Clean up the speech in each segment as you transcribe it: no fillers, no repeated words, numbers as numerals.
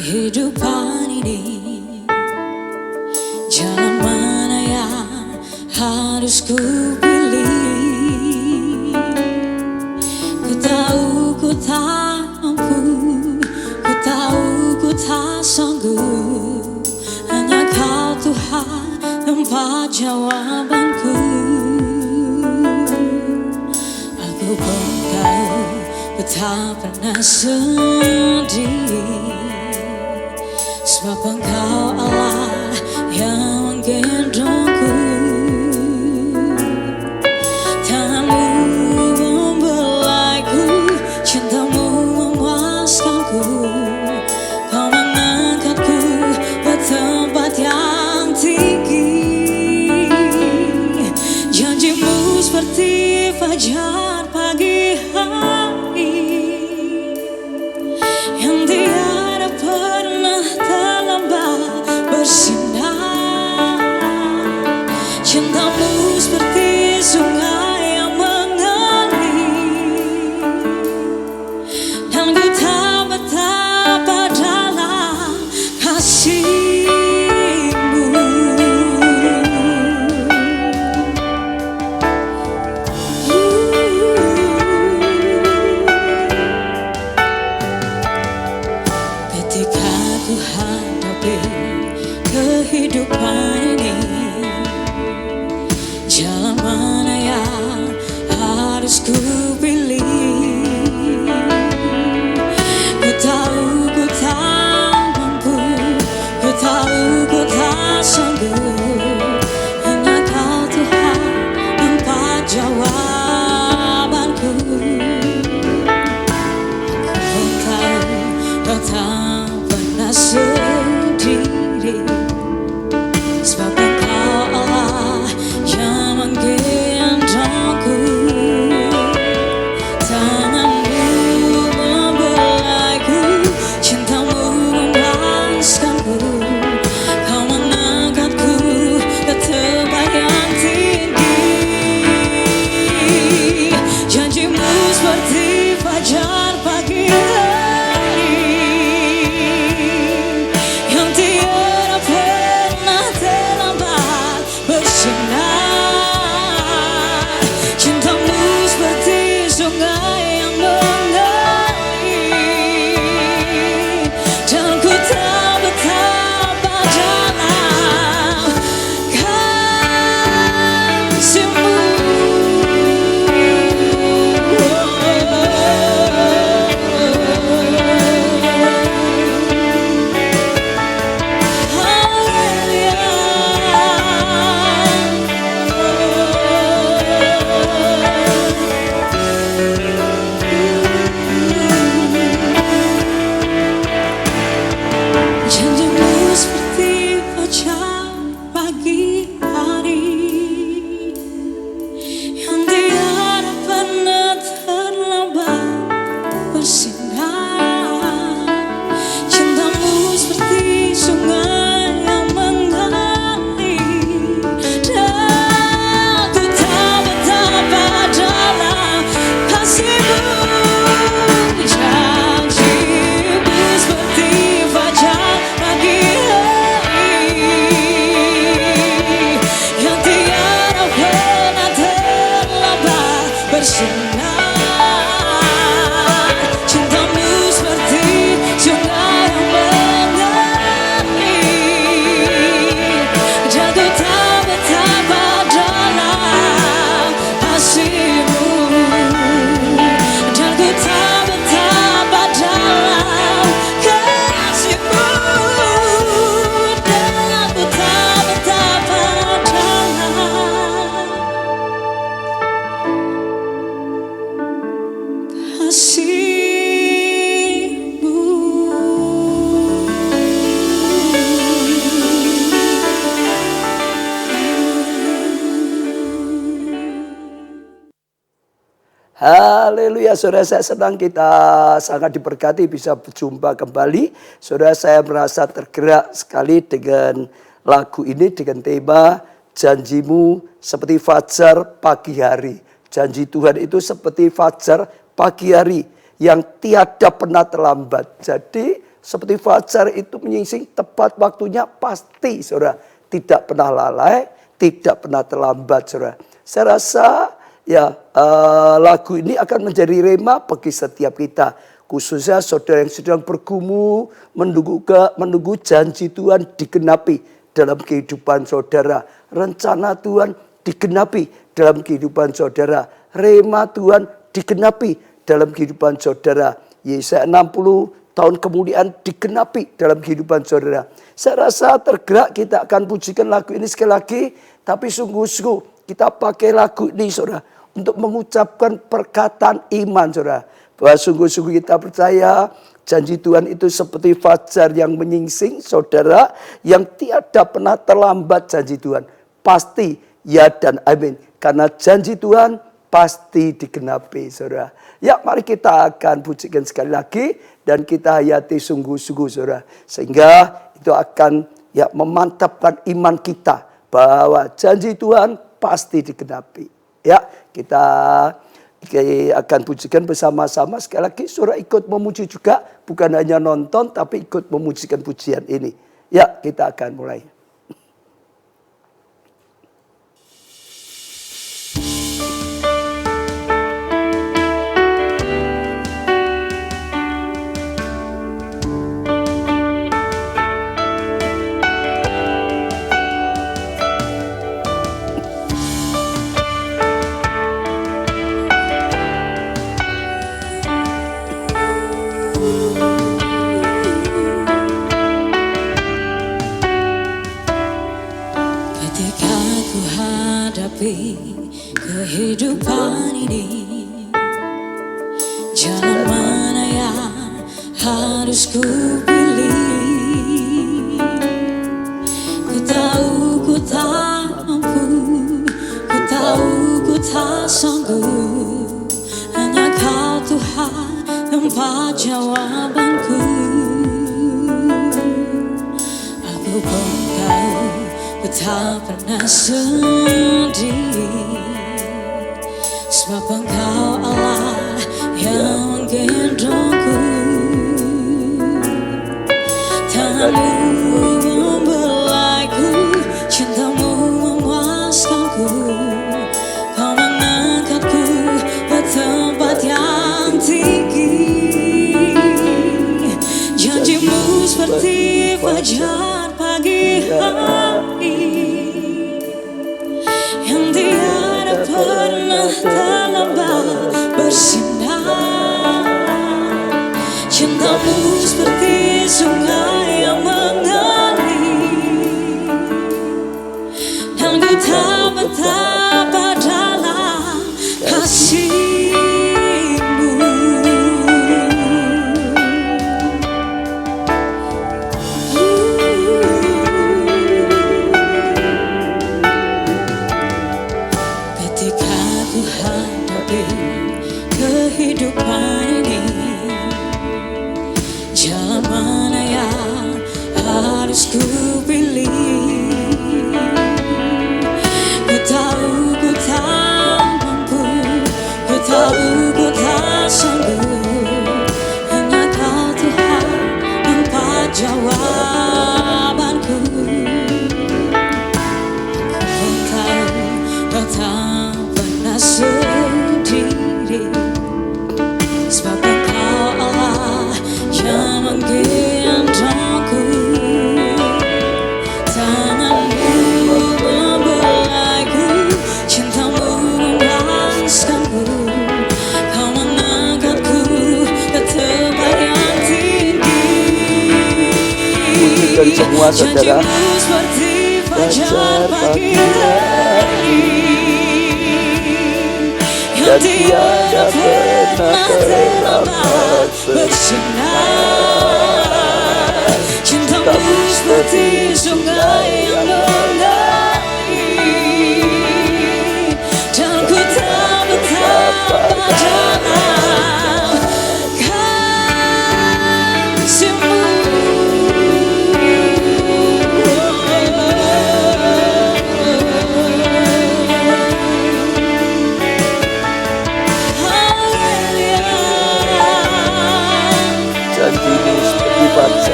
kehidupan ini, jalan mana yang harus ku pilih. Ku tahu ku tak mampu, ku tahu ku tak sanggup. Hanya Kau Tuhan tempat jawabanku. Aku pun tahu ku tak pernah sendiri, sebab Engkau Allah yang menggendongku. Tanganmu membelaiku, cintamu memuaskanku. Kau mengangkatku ke tempat yang tinggi. Janjimu seperti fajar pagi hari yang tiada pernah terlambat bersinar. Cintamu seperti sungai yang mengalir, dan ku tak betapa dalam kasih-Mu. Ketika ku hadapi kehidupan ini, jalan mana yang harus ku pilih. Ku tahu ku tak mampu, ku tahu ku tak sanggup. Hanya Kau Tuhan tempat jawabanku. Aku pun tahu Kau tak pernah sendiri, sebab Engkau Allah yang menggendongku. Tanganmu membelaiku, cintamu memuaskanku. Kau mengangkatku ke tempat yang tinggi. Janjimu seperti fajar pagi hari yang tiada pernah terlambat bersinar. Cintamu seperti sungai yang mengalir, dan ku tak betapa dalam kasih-Mu. Janjimu seperti fajar pagi hari yang tiada pernah terlambat bersinar. Cintamu seperti sungai yang mengalir, dan ku tak betapa dalam kasih-Mu. Janjimu seperti fajar pagi hari yang tiada pernah terlambat bersinar. Cintamu seperti sungai yang mengalir, dan ku tak betapa dalam kasih-Mu. Dan ku tak betapa dalam kasih-Mu. Dan ku tak betapa dalam kasih-Mu. Haleluya, saudara, saya senang kita sangat diberkati bisa berjumpa kembali. Saudara, saya merasa tergerak sekali dengan lagu ini, dengan tema janjimu seperti fajar pagi hari. Janji Tuhan itu seperti fajar pagi hari yang tiada pernah terlambat. Jadi seperti fajar itu menyingsing tepat waktunya, pasti saudara tidak pernah lalai, tidak pernah terlambat saudara. Saya rasa ya lagu ini akan menjadi rema bagi setiap kita, khususnya saudara yang sedang bergumul menunggu janji Tuhan digenapi dalam kehidupan saudara, rencana Tuhan digenapi dalam kehidupan saudara, rema Tuhan digenapi dalam kehidupan saudara. Yesaya 60 tahun kemudian digenapi dalam kehidupan saudara. Saya rasa tergerak kita akan pujikan lagu ini sekali lagi, tapi sungguh-sungguh kita pakai lagu ini saudara untuk mengucapkan perkataan iman saudara, bahwa sungguh-sungguh kita percaya janji Tuhan itu seperti fajar yang menyingsing saudara, yang tiada pernah terlambat. Janji Tuhan pasti ya dan amin, karena janji Tuhan pasti digenapi saudara. Ya, mari kita akan pujikan sekali lagi dan kita hayati sungguh-sungguh saudara, sehingga itu akan ya memantapkan iman kita bahwa janji Tuhan pasti digenapi. Ya, kita akan pujikan bersama-sama sekali lagi. Saudara ikut memuji juga, bukan hanya nonton tapi ikut memujikan pujian ini. Ya, kita akan mulai. Ketika ku hadapi kehidupan ini, jalan mana yang harus ku pilih? Ku tahu ku tak mampu, ku tahu ku tak sanggup. Hanya Kau Tuhan tempat jawabanku. Aku pun tahu ku tak pernah sendiri, sebab Engkau Allah yang menggendongku. Tangan-Mu membelaiku, cinta-Mu memuaskanku. Kau mengangkatku ke tempat yang tinggi. Janji-Mu seperti fajar pagi hari, yang tiada pernah terlambat bersinar. Cinta-Mu seperti sungai yang mengalir, dan ku tak betapa dalam kasih-Mu. Ketika ku hadapi kehidupan ini, jalan mana yang harus ku pilih? Ku tahu ku tak mampu, ku tahu ku tak sanggup. Hanya Kau Tuhan tempat jawabanku. Aku pun tahu Kau tak pernah sendiri, sebab Engkau Allah yang menggendongku. Tangan-Mu membelaiku, cinta-Mu memuaskanku. Kau mengangkatku ke tempat yang tinggi. Pujikan semua saudara. Janji-Mu seperti fajar pagi hari, yang tiada pernah terlambat bersinar. Cinta-Mu seperti sungai yang mengalir, dan ku tak betapa dalam kasih-Mu. Janji-Mu seperti fajar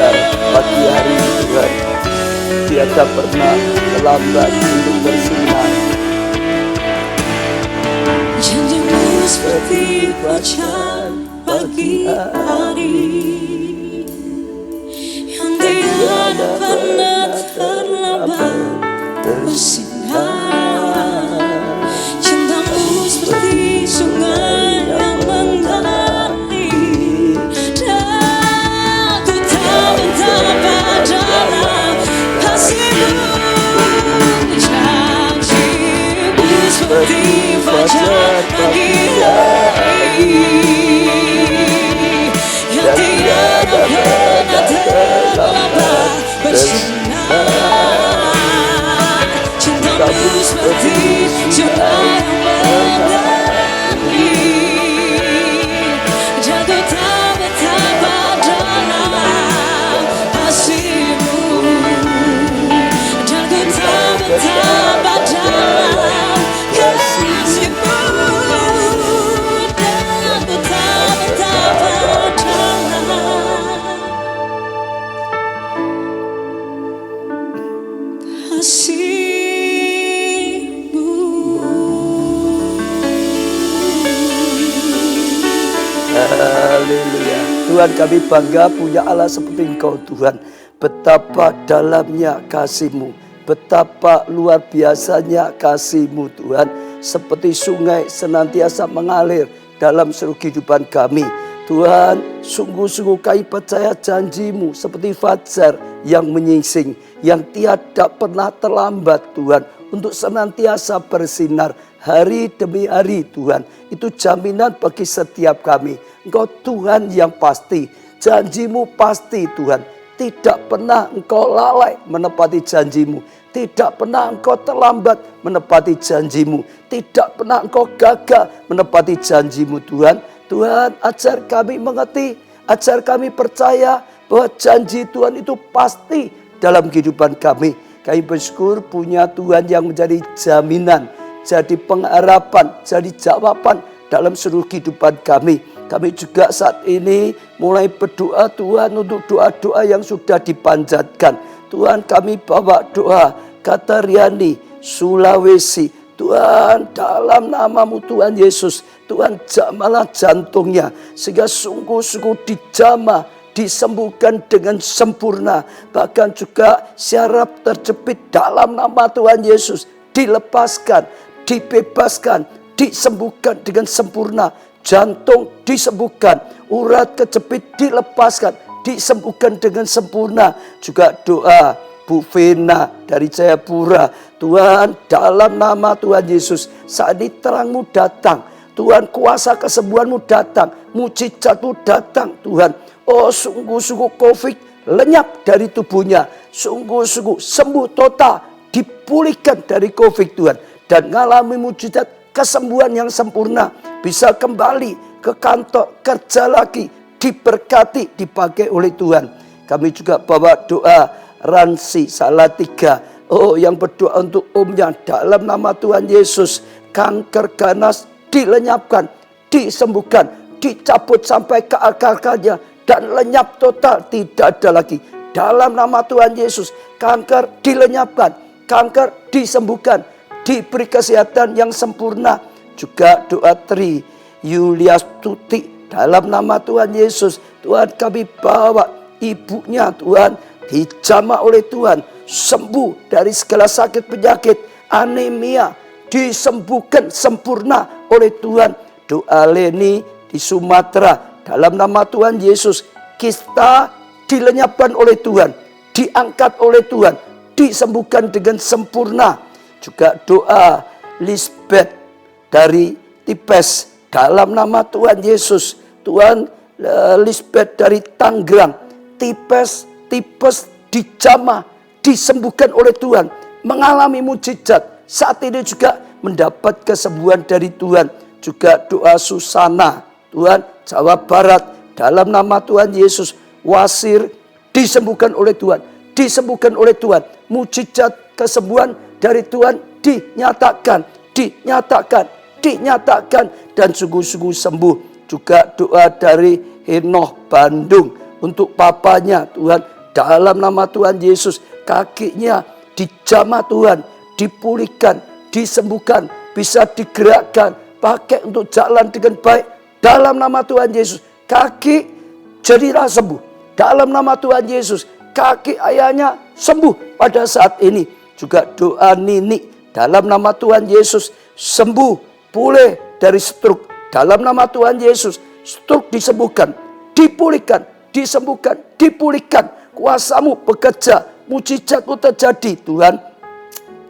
Tuhan untuk bersinar. Janjimu seperti fajar pagi hari yang tiada pernah terlambat bersinar. Cintamu seperti sungai yang mengalir, dan ku tak betapa dalam kasih-Mu. Janjimu seperti fajar pagi hari yang tiada pernah terlambat bersinar. Cintamu seperti sungai yang mengalir, dan ku tak betapa dalam kasih-Mu, dan ku tak betapa dalam kasih-Mu, dan ku tak betapa dalam kasih-Mu. Haleluya. Tuhan, kami bangga punya Allah seperti Engkau Tuhan. Betapa dalamnya kasih-Mu, betapa luar biasanya kasih-Mu Tuhan. Seperti sungai senantiasa mengalir dalam seluruh kehidupan kami. Tuhan, sungguh-sungguh kami percaya janji-Mu seperti fajar yang menyingsing, yang tiada pernah terlambat Tuhan, untuk senantiasa bersinar hari demi hari Tuhan. Itu jaminan bagi setiap kami. Engkau Tuhan yang pasti, janji-Mu pasti Tuhan. Tidak pernah Engkau lalai menepati janji-Mu. Tidak pernah Engkau terlambat menepati janji-Mu. Tidak pernah Engkau gagal menepati janji-Mu Tuhan. Tuhan, ajar kami mengerti, ajar kami percaya bahwa janji Tuhan itu pasti dalam kehidupan kami. Kami bersyukur punya Tuhan yang menjadi jaminan, jadi pengharapan, jadi jawaban dalam seluruh kehidupan kami. Kami juga saat ini mulai berdoa Tuhan untuk doa-doa yang sudah dipanjatkan. Tuhan, kami bawa doa kata Riani, Sulawesi. Tuhan, dalam nama-Mu Tuhan Yesus, Tuhan jamalah jantungnya, sehingga sungguh-sungguh dijamah, disembuhkan dengan sempurna. Bahkan juga syaraf terjepit dalam nama Tuhan Yesus dilepaskan, dibebaskan, disembuhkan dengan sempurna. Jantung disembuhkan, urat kejepit dilepaskan, disembuhkan dengan sempurna. Juga doa Bu Vena dari Jayapura. Tuhan, dalam nama Tuhan Yesus, saat ini terang-Mu datang. Tuhan, kuasa kesembuhan-Mu datang, mujizat-Mu datang Tuhan. Oh, sungguh-sungguh COVID lenyap dari tubuhnya. Sungguh-sungguh sembuh total, dipulihkan dari COVID Tuhan. Dan mengalami mujizat kesembuhan yang sempurna. Bisa kembali ke kantor, kerja lagi, diberkati, dipakai oleh Tuhan. Kami juga bawa doa Ransi Salatiga. Oh, yang berdoa untuk omnya dalam nama Tuhan Yesus. Kanker ganas dilenyapkan, disembuhkan, dicabut sampai ke akar-akarnya. Dan lenyap total, tidak ada lagi. Dalam nama Tuhan Yesus, kanker dilenyapkan, kanker disembuhkan, diberi kesehatan yang sempurna. Juga doa Tri Yulias Tuti dalam nama Tuhan Yesus. Tuhan, kami bawa ibunya Tuhan, dijamah oleh Tuhan, sembuh dari segala sakit penyakit, anemia, disembuhkan sempurna oleh Tuhan. Doa Leni di Sumatera dalam nama Tuhan Yesus, kista dilenyapkan oleh Tuhan, diangkat oleh Tuhan, disembuhkan dengan sempurna. Juga doa Lisbeth dari Tipes dalam nama Tuhan Yesus. Tuhan, Lisbeth dari Tangerang, Tipes dijamah, disembuhkan oleh Tuhan, mengalami mujizat. Saat ini juga mendapat kesembuhan dari Tuhan. Juga doa Susana, Tuhan, Jawa Barat dalam nama Tuhan Yesus. Wasir disembuhkan oleh Tuhan, disembuhkan oleh Tuhan. Mujizat kesembuhan dari Tuhan dinyatakan, dan sungguh-sungguh sembuh. Juga doa dari Henoh Bandung untuk papanya Tuhan, dalam nama Tuhan Yesus. Kakinya dijamah Tuhan, dipulihkan, disembuhkan, bisa digerakkan, pakai untuk jalan dengan baik. Dalam nama Tuhan Yesus, kaki jadilah sembuh. Dalam nama Tuhan Yesus, kaki ayahnya sembuh pada saat ini. Juga doa Nini, dalam nama Tuhan Yesus, sembuh, pulih dari stroke. Dalam nama Tuhan Yesus, stroke disembuhkan, dipulihkan, disembuhkan, dipulihkan. Kuasamu bekerja, mujizatmu terjadi Tuhan.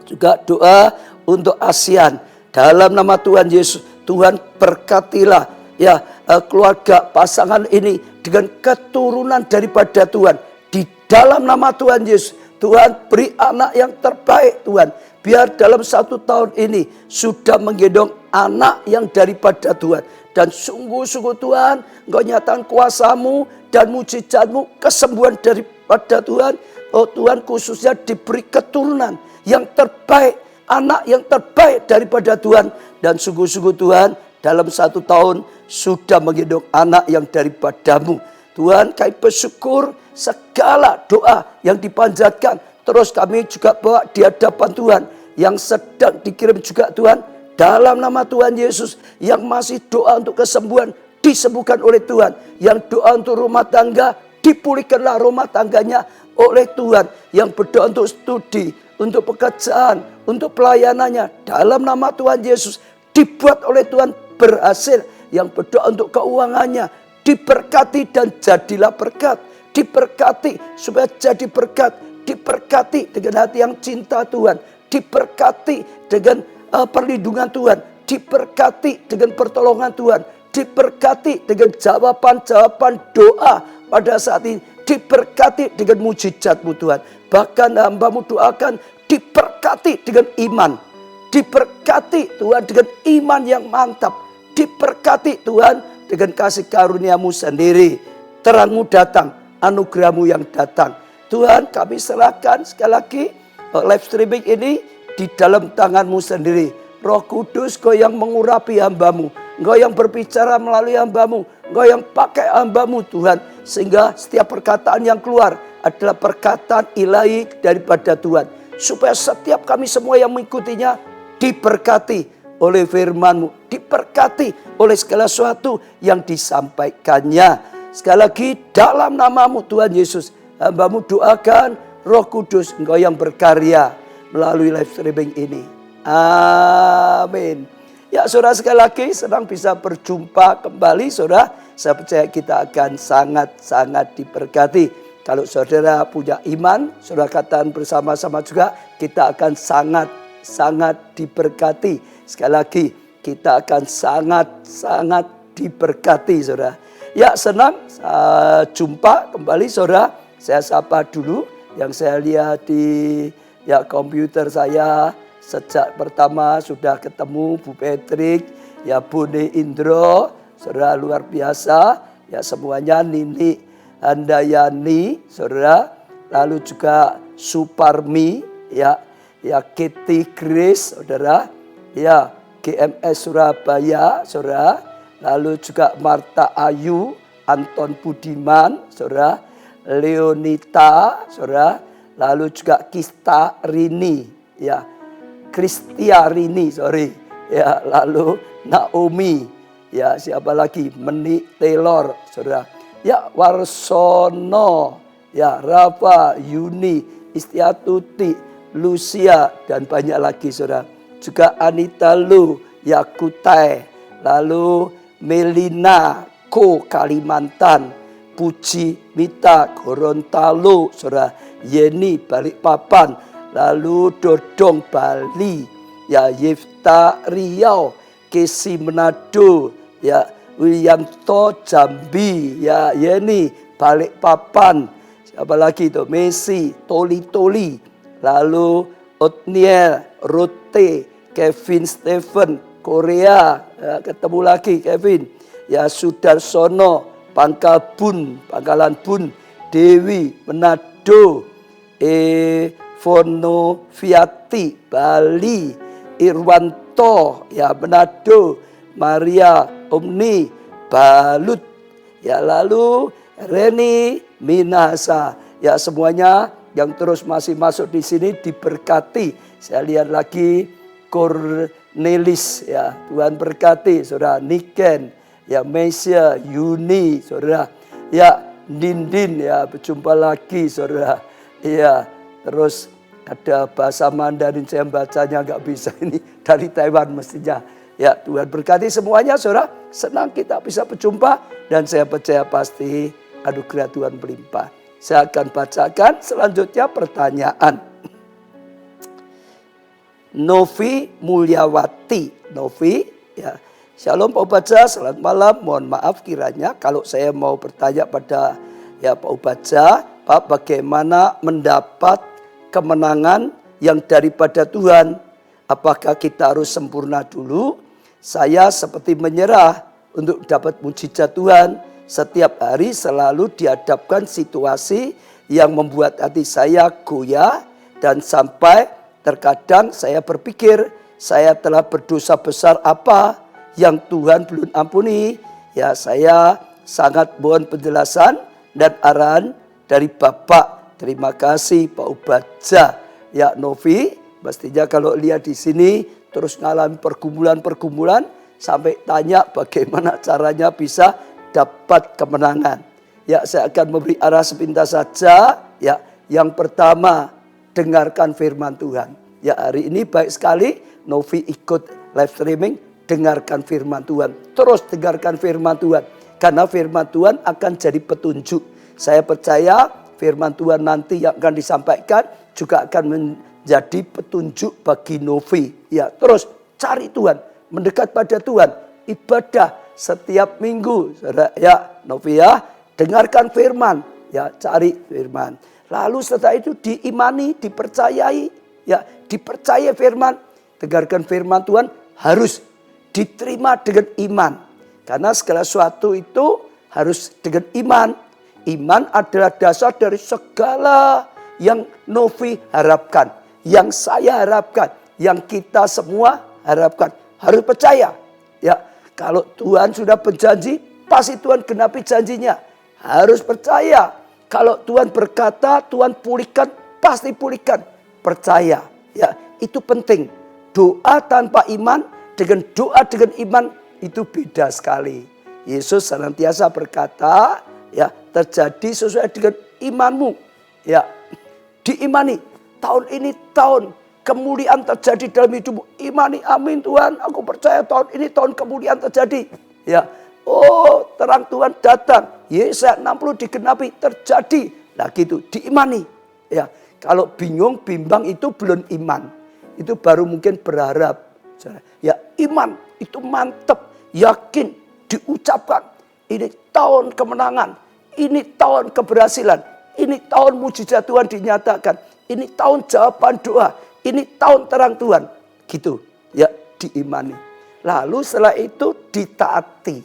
Juga doa untuk ASEAN. Dalam nama Tuhan Yesus, Tuhan berkatilah ya keluarga pasangan ini dengan keturunan daripada Tuhan. Di dalam nama Tuhan Yesus, Tuhan beri anak yang terbaik Tuhan. Biar dalam 1 tahun ini sudah menggendong anak yang daripada Tuhan. Dan sungguh-sungguh Tuhan, Engkau nyatakan kuasamu dan mujizatmu, kesembuhan daripada Tuhan. Oh Tuhan, khususnya diberi keturunan yang terbaik, anak yang terbaik daripada Tuhan. Dan sungguh-sungguh Tuhan, dalam 1 tahun sudah menggendong anak yang daripadamu. Tuhan, kami bersyukur segala doa yang dipanjatkan. Terus kami juga bawa di hadapan Tuhan yang sedang dikirim juga Tuhan. Dalam nama Tuhan Yesus, yang masih doa untuk kesembuhan, disembuhkan oleh Tuhan. Yang doa untuk rumah tangga, dipulihkanlah rumah tangganya oleh Tuhan. Yang berdoa untuk studi, untuk pekerjaan, untuk pelayanannya, dalam nama Tuhan Yesus, dibuat oleh Tuhan berhasil. Yang berdoa untuk keuangannya, diberkati dan jadilah berkat. Diberkati supaya jadi berkat. Diberkati dengan hati yang cinta Tuhan. Diberkati dengan perlindungan Tuhan. Diberkati dengan pertolongan Tuhan. Diberkati dengan jawaban-jawaban doa pada saat ini. Diberkati dengan mujizatmu Tuhan. Bahkan hamba-Mu doakan diberkati dengan iman. Diberkati Tuhan dengan iman yang mantap. Diberkati Tuhan dengan kasih karunia-Mu sendiri. Terang-Mu datang, anugerah-Mu yang datang. Tuhan, kami serahkan sekali lagi live streaming ini di dalam tangan-Mu sendiri. Roh Kudus, Engkau yang mengurapi hamba-Mu. Engkau yang berbicara melalui hamba-Mu. Engkau yang pakai hamba-Mu Tuhan. Sehingga setiap perkataan yang keluar adalah perkataan ilahi daripada Tuhan. Supaya setiap kami semua yang mengikutinya diberkati oleh firman-Mu. Diberkati oleh segala sesuatu yang disampaikannya. Sekali lagi dalam nama-Mu Tuhan Yesus, hamba-Mu doakan Roh Kudus, Engkau yang berkarya melalui live streaming ini. Amin. Ya saudara, sekali lagi senang bisa berjumpa kembali saudara. Saya percaya kita akan sangat-sangat diberkati. Kalau saudara punya iman, saudara katakan bersama-sama juga, kita akan sangat-sangat diberkati. Sekali lagi, kita akan sangat-sangat diberkati saudara. Ya senang jumpa kembali saudara. Saya sapa dulu yang saya lihat di komputer saya. Sejak pertama sudah ketemu Bu Patrick, ya Bune Indro, saudara luar biasa. Ya semuanya, Nini Handayani, saudara. Lalu juga Suparmi, ya Kitty Grace, saudara. Ya GMS Surabaya, saudara. Lalu juga Marta Ayu, Anton Budiman, saudara. Leonita, saudara. Lalu juga Kista Rini, ya Kristia Rini, ya. Lalu Naomi, ya siapa lagi? Meni Taylor, saudara. Ya Warsono, ya Rafa, Yuni, Istiatuti, Lucia, dan banyak lagi saudara. Juga Anita Lu, ya Kutai. Lalu Melina Ko, Kalimantan. Puji Mita Gorontalo, saudara. Yeni Balikpapan. Lalu Dodong Bali, ya Yifta Riau. Kesi Manado, ya Williamto Jambi, ya Yeni Balikpapan. Siapa lagi itu? Messi, Toli. Lalu Otniel, Rote, Kevin Stephen, Korea. Ya, ketemu lagi Kevin. Ya Sudarsono, Pangkalan Bun, Dewi, Manado, Fono Viati, Bali, Irwanto, ya Manado, Maria Omni, Balut, ya lalu Reni Minasa, ya semuanya yang terus masih masuk di sini diberkati. Saya lihat lagi Cornelis, ya Tuhan berkati. Saudara Niken, ya Mesia, Yuni, saudara, ya Nindin, ya berjumpa lagi, saudara. Ya, terus ada bahasa Mandarin saya bacanya nggak bisa, ini dari Taiwan mestinya. Ya Tuhan berkati semuanya, saudara. Senang kita bisa berjumpa dan saya percaya pasti anugerah Tuhan berlimpah. Saya akan bacakan selanjutnya pertanyaan. Novi Mulyawati, Novi, ya. Shalom Pak Ubaja, selamat malam. Mohon maaf kiranya kalau saya mau bertanya pada ya Pak Ubaja, Pak bagaimana mendapat kemenangan yang daripada Tuhan? Apakah kita harus sempurna dulu? Saya seperti menyerah untuk dapat mujizat Tuhan. Setiap hari selalu dihadapkan situasi yang membuat hati saya goyah dan sampai terkadang saya berpikir saya telah berdosa besar apa yang Tuhan belum ampuni. Ya saya sangat mohon penjelasan dan arahan dari Bapak. Terima kasih Pak Ubaja. Ya Novi, pastinya kalau lihat di sini terus ngalami pergumulan-pergumulan sampai tanya bagaimana caranya bisa dapat kemenangan. Ya saya akan memberi arah sepintas saja. Ya yang pertama, dengarkan firman Tuhan. Ya hari ini baik sekali Novi ikut live streaming. Dengarkan firman Tuhan. Terus dengarkan firman Tuhan. Karena firman Tuhan akan jadi petunjuk. Saya percaya firman Tuhan nanti yang akan disampaikan juga akan menjadi petunjuk bagi Novi. Ya, terus cari Tuhan, mendekat pada Tuhan, ibadah setiap minggu. Saudara, ya, Novi ya, dengarkan firman, ya, cari firman. Lalu setelah itu diimani, dipercayai, ya, dipercaya firman. Dengarkan firman Tuhan harus diterima dengan iman. Karena segala sesuatu itu harus dengan iman. Iman adalah dasar dari segala yang Novi harapkan. Yang saya harapkan. Yang kita semua harapkan. Harus percaya. Ya, kalau Tuhan sudah berjanji, pasti Tuhan genapi janjinya. Harus percaya. Kalau Tuhan berkata, Tuhan pulihkan, pasti pulihkan. Percaya. Ya, itu penting. Doa tanpa iman dengan doa dengan iman itu beda sekali. Yesus senantiasa berkata, ya terjadi sesuai dengan imanmu. Ya, diimani. Tahun ini tahun kemuliaan terjadi dalam hidupmu. Imani, amin Tuhan. Aku percaya tahun ini tahun kemuliaan terjadi. Ya, oh terang Tuhan datang. Yesaya 60 digenapi terjadi. Nah gitu, diimani. Ya, kalau bingung, bimbang itu belum iman. Itu baru mungkin berharap. Ya iman itu mantap, yakin, diucapkan. Ini tahun kemenangan, ini tahun keberhasilan, ini tahun mujizat Tuhan dinyatakan, ini tahun jawaban doa, ini tahun terang Tuhan. Gitu, ya diimani. Lalu setelah itu ditaati.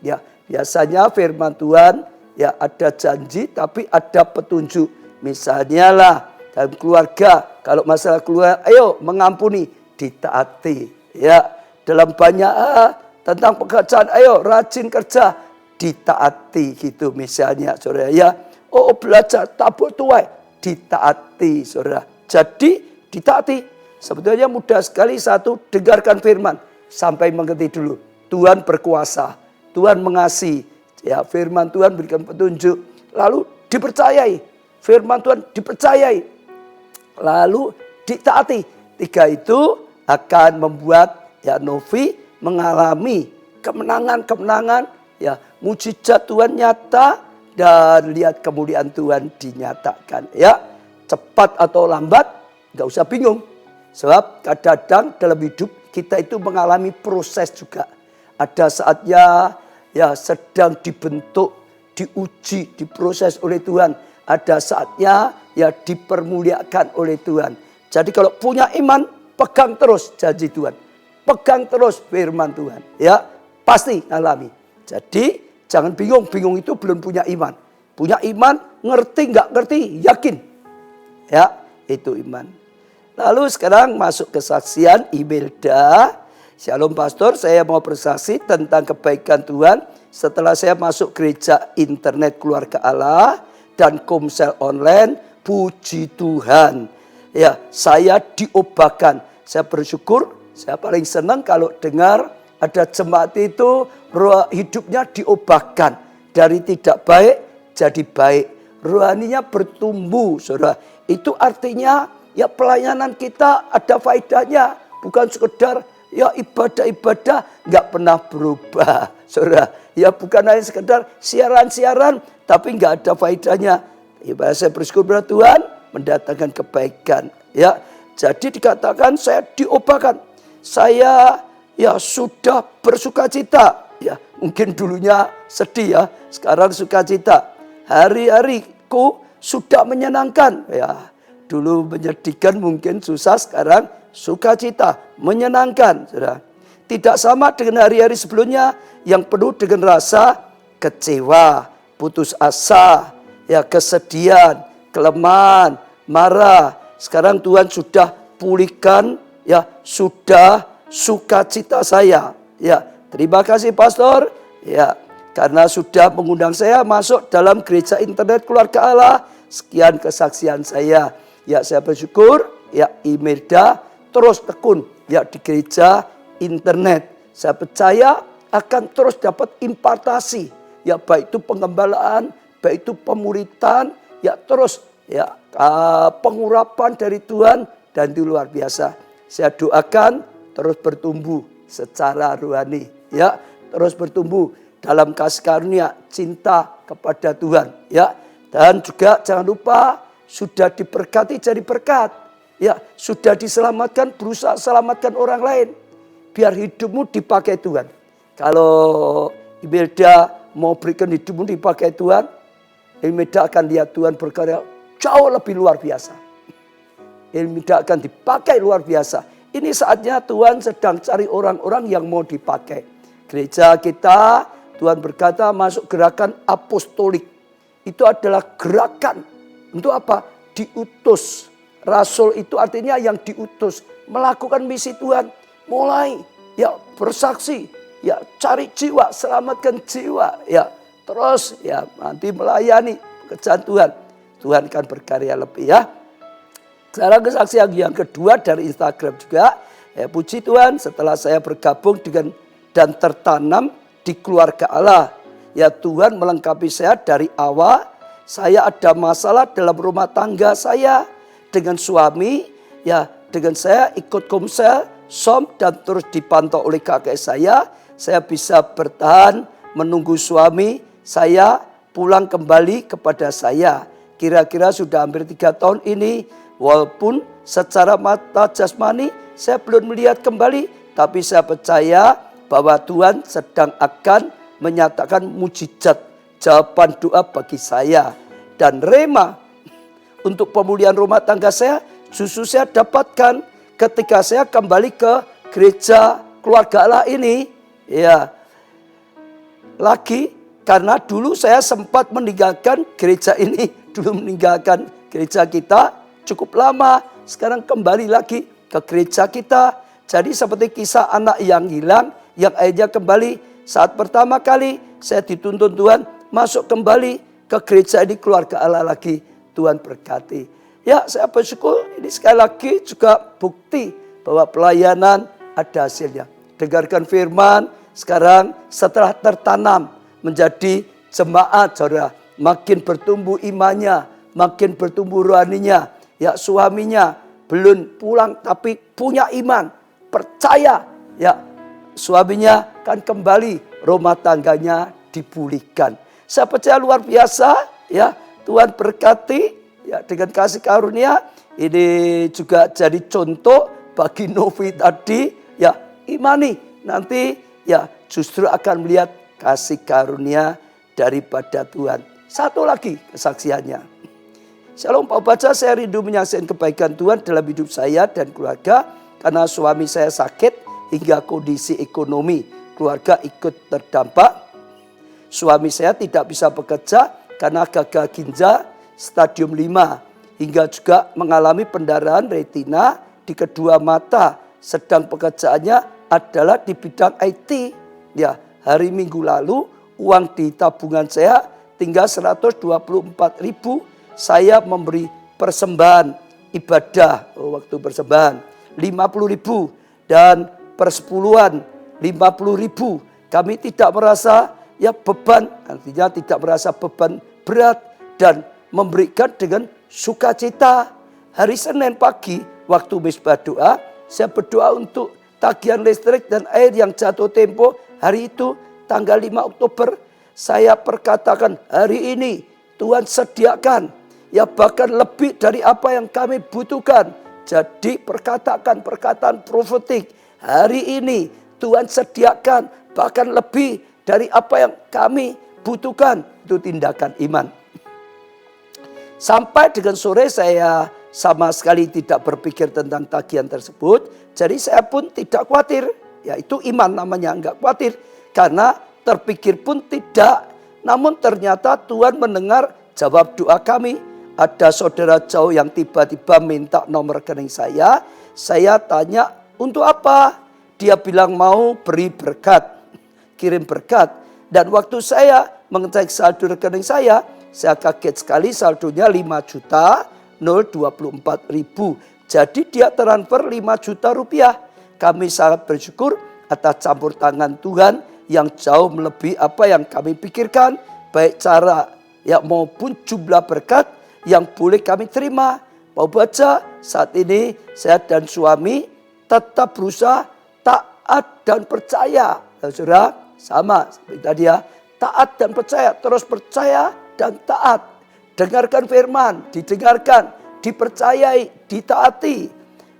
Ya biasanya firman Tuhan ya ada janji tapi ada petunjuk. Misalnya lah dalam keluarga, kalau masalah keluarga, ayo mengampuni, ditaati. Ya, dalam banyak tentang pekerjaan, ayo rajin kerja, ditaati gitu misalnya, saudara ya. Oh belajar tabur tuai, ditaati, saudara. Jadi ditaati. Sebetulnya mudah sekali satu, dengarkan firman sampai mengerti dulu. Tuhan berkuasa, Tuhan mengasihi. Ya, firman Tuhan berikan petunjuk, lalu dipercayai. Firman Tuhan dipercayai, lalu ditaati. Tiga itu akan membuat ya Novi mengalami kemenangan-kemenangan, ya mujizat Tuhan nyata dan lihat kemuliaan Tuhan dinyatakan. Ya cepat atau lambat nggak usah bingung, sebab kadang-kadang dalam hidup kita itu mengalami proses juga. Ada saatnya ya sedang dibentuk, diuji, diproses oleh Tuhan. Ada saatnya ya dipermuliakan oleh Tuhan. Jadi kalau punya iman, pegang terus janji Tuhan. Pegang terus firman Tuhan. Ya, pasti ngalami. Jadi, jangan bingung. Bingung itu belum punya iman. Punya iman, ngerti nggak ngerti, yakin. Ya, itu iman. Lalu sekarang masuk kesaksian Imelda. Shalom Pastor, saya mau bersaksi tentang kebaikan Tuhan. Setelah saya masuk gereja internet keluarga Allah dan komsel online, puji Tuhan. Ya, saya diubahkan. Saya bersyukur, saya paling senang kalau dengar ada jemaat itu hidupnya diubahkan. Dari tidak baik jadi baik. Rohaninya bertumbuh, saudara. Itu artinya ya pelayanan kita ada faedahnya. Bukan sekedar ya ibadah-ibadah nggak pernah berubah, saudara. Ya bukan hanya sekedar siaran-siaran tapi nggak ada faedahnya. Ya, saya bersyukur pada Tuhan mendatangkan kebaikan. Ya, jadi dikatakan saya diubahkan. Saya ya sudah bersukacita. Ya, mungkin dulunya sedih ya, sekarang sukacita. Hari-hariku sudah menyenangkan. Ya, dulu menyedihkan mungkin susah, sekarang sukacita, menyenangkan. Saudara. Tidak sama dengan hari-hari sebelumnya yang penuh dengan rasa kecewa, putus asa, ya kesedihan, kelemahan, marah. Sekarang Tuhan sudah pulihkan, ya sudah sukacita saya. Ya, terima kasih pastor. Ya, karena sudah mengundang saya masuk dalam gereja internet keluarga Allah. Sekian kesaksian saya. Ya, saya bersyukur. Ya, Imelda terus tekun ya di gereja internet. Saya percaya akan terus dapat impartasi. Ya, baik itu pengembalaan, baik itu pemuritan, ya terus ya pengurapan dari Tuhan, dan itu luar biasa. Saya doakan terus bertumbuh secara rohani, ya terus bertumbuh dalam kasih karunia cinta kepada Tuhan, ya. Dan juga jangan lupa sudah diberkati jadi berkat, ya sudah diselamatkan, berusaha selamatkan orang lain biar hidupmu dipakai Tuhan. Kalau Imelda mau berikan hidupmu dipakai Tuhan, Imelda akan lihat Tuhan berkarya jauh lebih luar biasa. Imelda akan dipakai luar biasa. Ini saatnya Tuhan sedang cari orang-orang yang mau dipakai. Gereja kita, Tuhan berkata masuk gerakan apostolik. Itu adalah gerakan untuk apa? Diutus. Rasul itu artinya yang diutus. Melakukan misi Tuhan. Mulai ya bersaksi. Ya cari jiwa, selamatkan jiwa. Ya terus ya nanti melayani pekerjaan Tuhan. Tuhan akan berkarya lebih ya. Sekarang kesaksian yang kedua dari Instagram juga. Ya, puji Tuhan setelah saya bergabung dengan dan tertanam di keluarga Allah. Ya Tuhan melengkapi saya dari awal. Saya ada masalah dalam rumah tangga saya dengan suami. Ya dengan saya ikut komsel, som dan terus dipantau oleh kakek saya. Saya bisa bertahan menunggu suami saya pulang kembali kepada saya. Kira-kira sudah hampir 3 tahun ini. Walaupun secara mata jasmani saya belum melihat kembali. Tapi saya percaya bahwa Tuhan sedang akan menyatakan mujizat. Jawaban doa bagi saya. Dan rema untuk pemulihan rumah tangga saya justru saya dapatkan ketika saya kembali ke gereja keluarga Allah ini. Ya, lagi karena dulu saya sempat meninggalkan gereja ini. Dulu meninggalkan gereja kita cukup lama. Sekarang kembali lagi ke gereja kita. Jadi seperti kisah anak yang hilang, yang akhirnya kembali. Saat pertama kali saya dituntun Tuhan masuk kembali ke gereja ini, keluarga Allah lagi. Tuhan berkati. Ya saya bersyukur ini sekali lagi juga bukti bahwa pelayanan ada hasilnya. Dengarkan firman, sekarang setelah tertanam menjadi jemaat, saudara, makin bertumbuh imannya, makin bertumbuh rohaninya. Ya suaminya belum pulang tapi punya iman, percaya ya suaminya kan kembali, rumah tangganya dipulihkan. Saya percaya luar biasa ya, Tuhan berkati ya dengan kasih karunia. Ini juga jadi contoh bagi Novi tadi ya, imani nanti ya justru akan melihat kasih karunia daripada Tuhan. Satu lagi kesaksiannya. Shalom Pak Baca, saya rindu menyaksikan kebaikan Tuhan dalam hidup saya dan keluarga. Karena suami saya sakit hingga kondisi ekonomi keluarga ikut terdampak. Suami saya tidak bisa bekerja karena gagal ginjal stadium 5. Hingga juga mengalami pendarahan retina di kedua mata. Sedang pekerjaannya adalah di bidang IT. Ya, hari Minggu lalu uang di tabungan saya tinggal 124.000. Saya memberi persembahan ibadah, waktu persembahan 50.000 dan persepuluhan 50.000. Kami tidak merasa beban, artinya tidak merasa beban berat dan memberikan dengan sukacita. Hari Senin pagi waktu misbah doa, saya berdoa untuk tagihan listrik dan air yang jatuh tempo hari itu tanggal 5 Oktober. Saya perkatakan hari ini Tuhan sediakan bahkan lebih dari apa yang kami butuhkan. Jadi perkataan profetik hari ini Tuhan sediakan bahkan lebih dari apa yang kami butuhkan. Itu tindakan iman. Sampai dengan sore saya sama sekali tidak berpikir tentang tagihan tersebut. Jadi saya pun tidak khawatir. Ya itu iman namanya, enggak khawatir. Karena terpikir pun tidak. Namun ternyata Tuhan mendengar jawab doa kami. Ada saudara jauh yang tiba-tiba minta nomor rekening saya. Saya tanya untuk apa? Dia bilang mau beri berkat, kirim berkat. Dan waktu saya mengecek saldo rekening saya kaget sekali saldonya 5.024.000. Jadi dia transfer 5 juta rupiah. Kami sangat bersyukur atas campur tangan Tuhan yang jauh melebihi apa yang kami pikirkan. Baik cara maupun jumlah berkat yang boleh kami terima. Mau baca saat ini saya dan suami tetap berusaha taat dan percaya. Saudara sama seperti tadi taat dan percaya, terus percaya dan taat. Dengarkan firman, didengarkan, dipercayai, ditaati.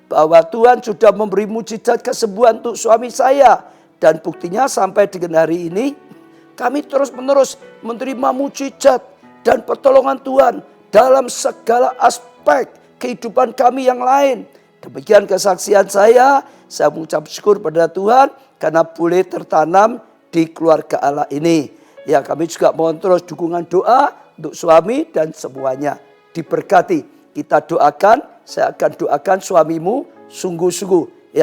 Bahwa Tuhan sudah memberi mujizat kesembuhan untuk suami saya. Dan buktinya sampai dengan hari ini kami terus menerus menerima mujizat dan pertolongan Tuhan dalam segala aspek kehidupan kami yang lain. Demikian kesaksian saya mengucap syukur pada Tuhan karena boleh tertanam di keluarga Allah ini. Ya kami juga mohon terus dukungan doa untuk suami dan semuanya diberkati. Kita doakan, saya akan doakan suamimu sungguh-sungguh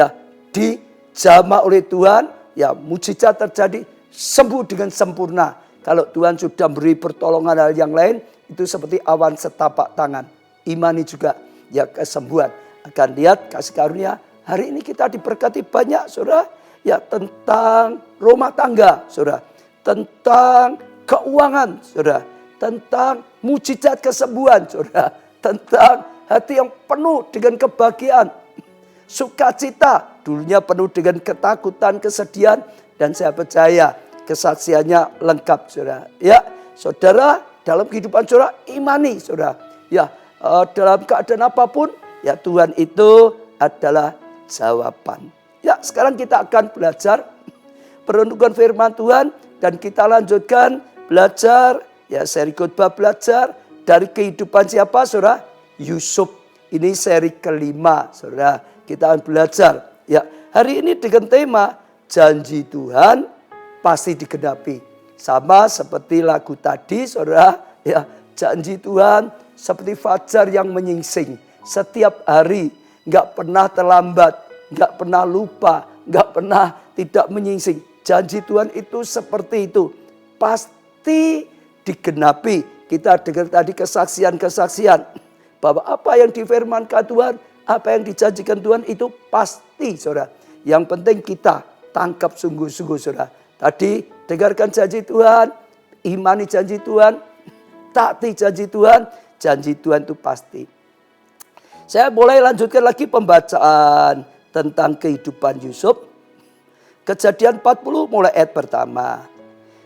dijamah oleh Tuhan, mujizat terjadi, sembuh dengan sempurna. Kalau Tuhan sudah beri pertolongan hal yang lain, itu seperti awan setapak tangan. Imani juga kesembuhan. Akan lihat kasih karunia. Hari ini kita diberkati banyak saudara. Tentang rumah tangga saudara. Tentang keuangan saudara. Tentang mujizat kesembuhan saudara. Tentang hati yang penuh dengan kebahagiaan. Sukacita. Dulunya penuh dengan ketakutan, kesedihan. Dan saya percaya kesaksiannya lengkap saudara. Saudara dalam kehidupan saudara imani saudara. Dalam keadaan apapun Tuhan itu adalah jawaban. Sekarang kita akan belajar perenungan firman Tuhan dan kita lanjutkan belajar seri khotbah belajar dari kehidupan siapa saudara? Yusuf. Ini seri kelima saudara. Kita akan belajar. Hari ini dengan tema janji Tuhan pasti digenapi. Sama seperti lagu tadi saudara. Janji Tuhan seperti fajar yang menyingsing. Setiap hari gak pernah terlambat. Gak pernah lupa. Gak pernah tidak menyingsing. Janji Tuhan itu seperti itu. Pasti digenapi. Kita dengar tadi kesaksian-kesaksian. Bahwa apa yang difirmankan Tuhan. Apa yang dijanjikan Tuhan itu pasti saudara. Yang penting kita tangkap sungguh-sungguh saudara. Tadi dengarkan janji Tuhan. Imani janji Tuhan. Taati janji Tuhan. Janji Tuhan itu pasti. Saya boleh lanjutkan lagi pembacaan tentang kehidupan Yusuf. Kejadian 40 mulai ayat pertama.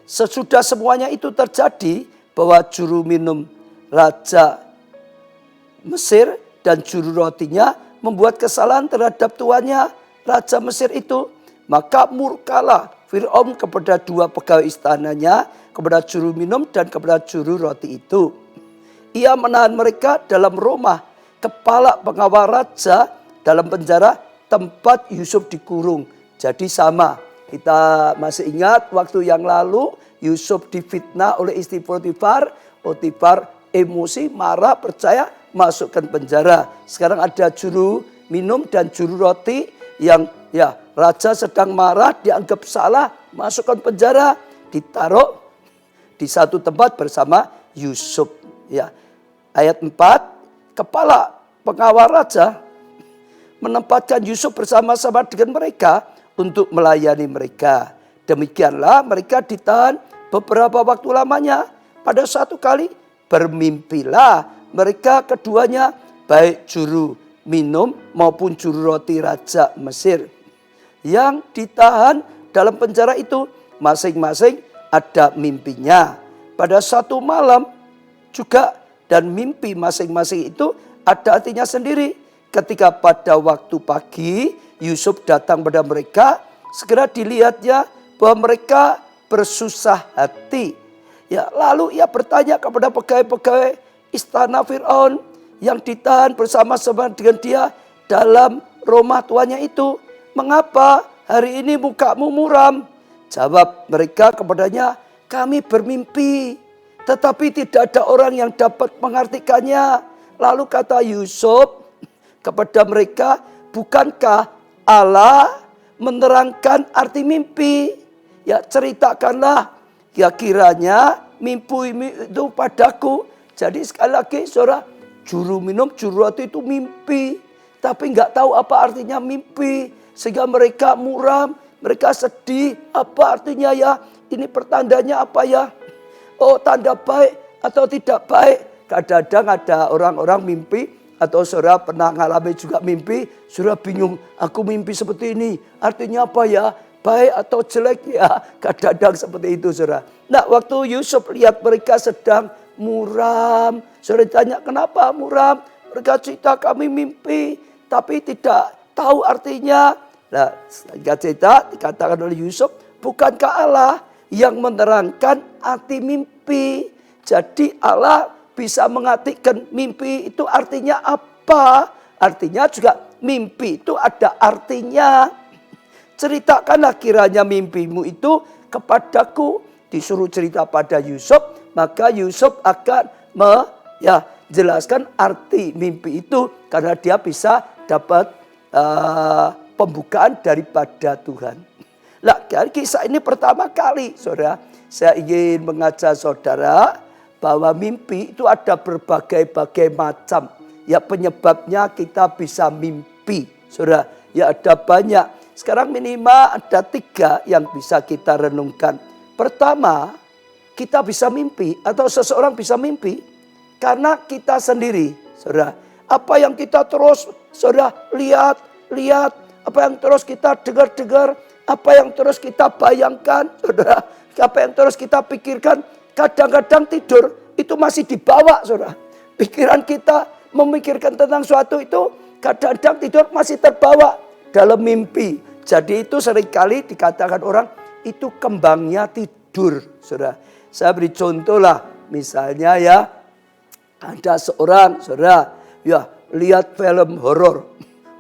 Sesudah semuanya itu terjadi bahwa juru minum Raja Mesir dan juru rotinya membuat kesalahan terhadap tuannya Raja Mesir itu. Maka murkalah Fir'aun kepada dua pegawai istananya, kepada juru minum dan kepada juru roti itu. Ia menahan mereka dalam rumah kepala pengawal raja dalam penjara tempat Yusuf dikurung. Jadi sama, kita masih ingat waktu yang lalu Yusuf difitnah oleh istri Potifar. Potifar emosi, marah, percaya, masukkan penjara. Sekarang ada juru minum dan juru roti yang raja sedang marah, dianggap salah, masukkan penjara, ditaruh di satu tempat bersama Yusuf. Ayat 4, kepala pengawal raja menempatkan Yusuf bersama-sama dengan mereka untuk melayani mereka. Demikianlah mereka ditahan beberapa waktu lamanya. Pada suatu kali bermimpilah mereka keduanya, baik juru minum maupun juru roti raja Mesir yang ditahan dalam penjara itu. Masing-masing ada mimpinya pada satu malam juga, dan mimpi masing-masing itu ada artinya sendiri. Ketika pada waktu pagi Yusuf datang pada mereka, segera dilihatnya bahwa mereka bersusah hati. Ya, lalu ia bertanya kepada pegawai-pegawai istana Fir'aun yang ditahan bersama-sama dengan dia dalam rumah tuannya itu, "Mengapa hari ini mukamu muram?" Jawab mereka kepadanya, "Kami bermimpi, tetapi tidak ada orang yang dapat mengartikannya." Lalu kata Yusuf kepada mereka, "Bukankah Allah menerangkan arti mimpi? Ya, ceritakanlah ya kiranya mimpi itu padaku." Jadi sekali lagi saudara, juru minum, juru roti itu mimpi, tapi nggak tahu apa artinya mimpi, sehingga mereka muram, mereka sedih. Apa artinya ya? Ini pertandanya apa ya? Oh, tanda baik atau tidak baik? Kadang-kadang ada orang-orang mimpi, atau saudara pernah mengalami juga mimpi, saudara bingung, aku mimpi seperti ini, artinya apa ya? Baik atau jelek ya? Kadang-kadang seperti itu saudara. Nah, waktu Yusuf lihat mereka sedang muram, saudara tanya, "Kenapa muram?" Mereka cerita, "Kami mimpi, tapi tidak tahu artinya." Nah, setelah cerita dikatakan oleh Yusuf, "Bukankah Allah yang menerangkan arti mimpi?" Jadi Allah bisa mengartikan mimpi itu artinya apa. Artinya juga mimpi itu ada artinya. "Ceritakanlah kiranya mimpimu itu kepadaku." Disuruh cerita pada Yusuf, maka Yusuf akan menjelaskan arti mimpi itu, karena dia bisa dapat pembukaan daripada Tuhan. Nah, kisah ini pertama kali saudara, saya ingin mengajak saudara bahwa mimpi itu ada berbagai-bagai macam. Ya, penyebabnya kita bisa mimpi saudara. Ya, ada banyak. Sekarang minimal ada 3 yang bisa kita renungkan. Pertama, kita bisa mimpi atau seseorang bisa mimpi karena kita sendiri saudara. Apa yang kita terus saudara lihat, apa yang terus kita dengar, apa yang terus kita bayangkan saudara, apa yang terus kita pikirkan, kadang-kadang tidur itu masih dibawa saudara. Pikiran kita memikirkan tentang suatu itu, kadang-kadang tidur masih terbawa dalam mimpi. Jadi itu seringkali dikatakan orang itu kembangnya tidur saudara. Saya beri contoh lah, misalnya ya, ada seorang saudara ya lihat film horor.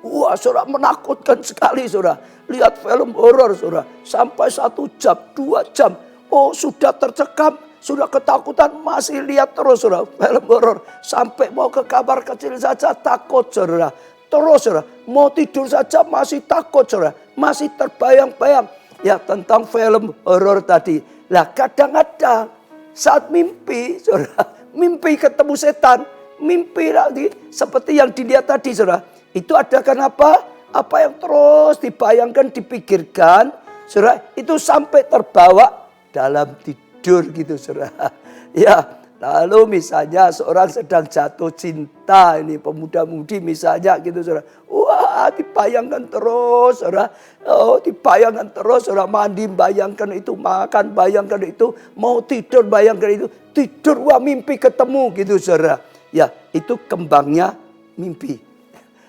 Wah saudara, menakutkan sekali saudara. Lihat film horor saudara, sampai 1 jam, 2 jam. Oh, sudah tercekam, sudah ketakutan, masih lihat terus saudara film horor. Sampai mau ke kamar kecil saja takut saudara. Terus saudara, mau tidur saja masih takut saudara. Masih terbayang-bayang ya tentang film horor tadi. Lah kadang-kadang saat mimpi saudara, mimpi ketemu setan, mimpi lagi seperti yang dilihat tadi saudara. Itu ada kenapa? Apa yang terus dibayangkan, dipikirkan saudara, itu sampai terbawa dalam tidur gitu saudara. Ya, lalu misalnya seorang sedang jatuh cinta, ini pemuda-mudi misalnya gitu saudara. Wah, dibayangkan terus saudara. Oh, dibayangkan terus saudara, mandi bayangkan itu, makan bayangkan itu, mau tidur bayangkan itu. Tidur, wah mimpi ketemu gitu saudara. Ya, itu kembangnya mimpi.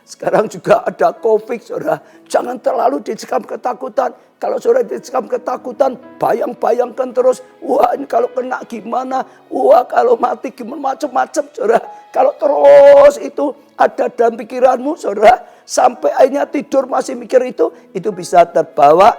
Sekarang juga ada COVID saudara. Jangan terlalu dicekam ketakutan. Kalau saudara dicekam ketakutan, bayangkan terus. Wah, ini kalau kena gimana? Wah, kalau mati gimana? Macam-macam saudara. Kalau terus itu ada dalam pikiranmu saudara, sampai akhirnya tidur masih mikir itu bisa terbawa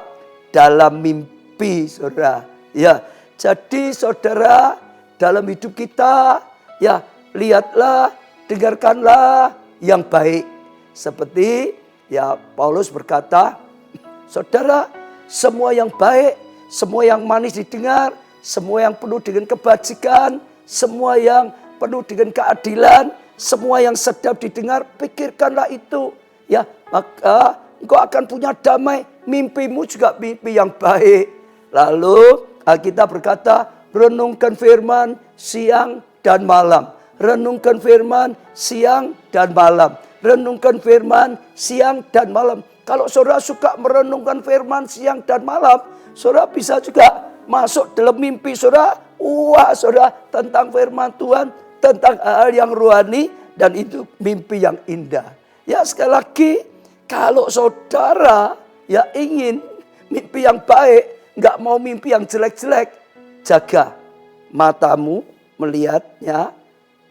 dalam mimpi saudara. Ya, jadi saudara, dalam hidup kita ya lihatlah, dengarkanlah yang baik. Seperti ya Paulus berkata, saudara, semua yang baik, semua yang manis didengar, semua yang penuh dengan kebajikan, semua yang penuh dengan keadilan, semua yang sedap didengar, pikirkanlah itu. Ya, maka engkau akan punya damai. Mimpimu juga mimpi yang baik. Lalu Alkitab berkata, renungkan firman siang dan malam. Renungkan firman siang dan malam. Renungkan firman siang dan malam. Kalau saudara suka merenungkan firman siang dan malam, saudara bisa juga masuk dalam mimpi saudara. Wah, saudara, tentang firman Tuhan, tentang hal yang rohani, dan itu mimpi yang indah. Ya, sekali lagi, kalau saudara ya ingin mimpi yang baik, nggak mau mimpi yang jelek-jelek, jaga matamu melihatnya,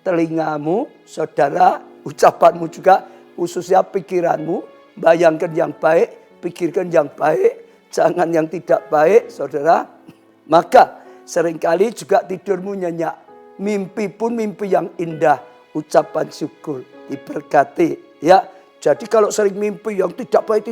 telingamu, saudara, ucapanmu juga, khususnya pikiranmu, bayangkan yang baik, pikirkan yang baik, jangan yang tidak baik, saudara. Maka seringkali juga tidurmu nyenyak, mimpi pun mimpi yang indah, ucapan syukur, diberkati. Ya, jadi kalau sering mimpi yang tidak baik,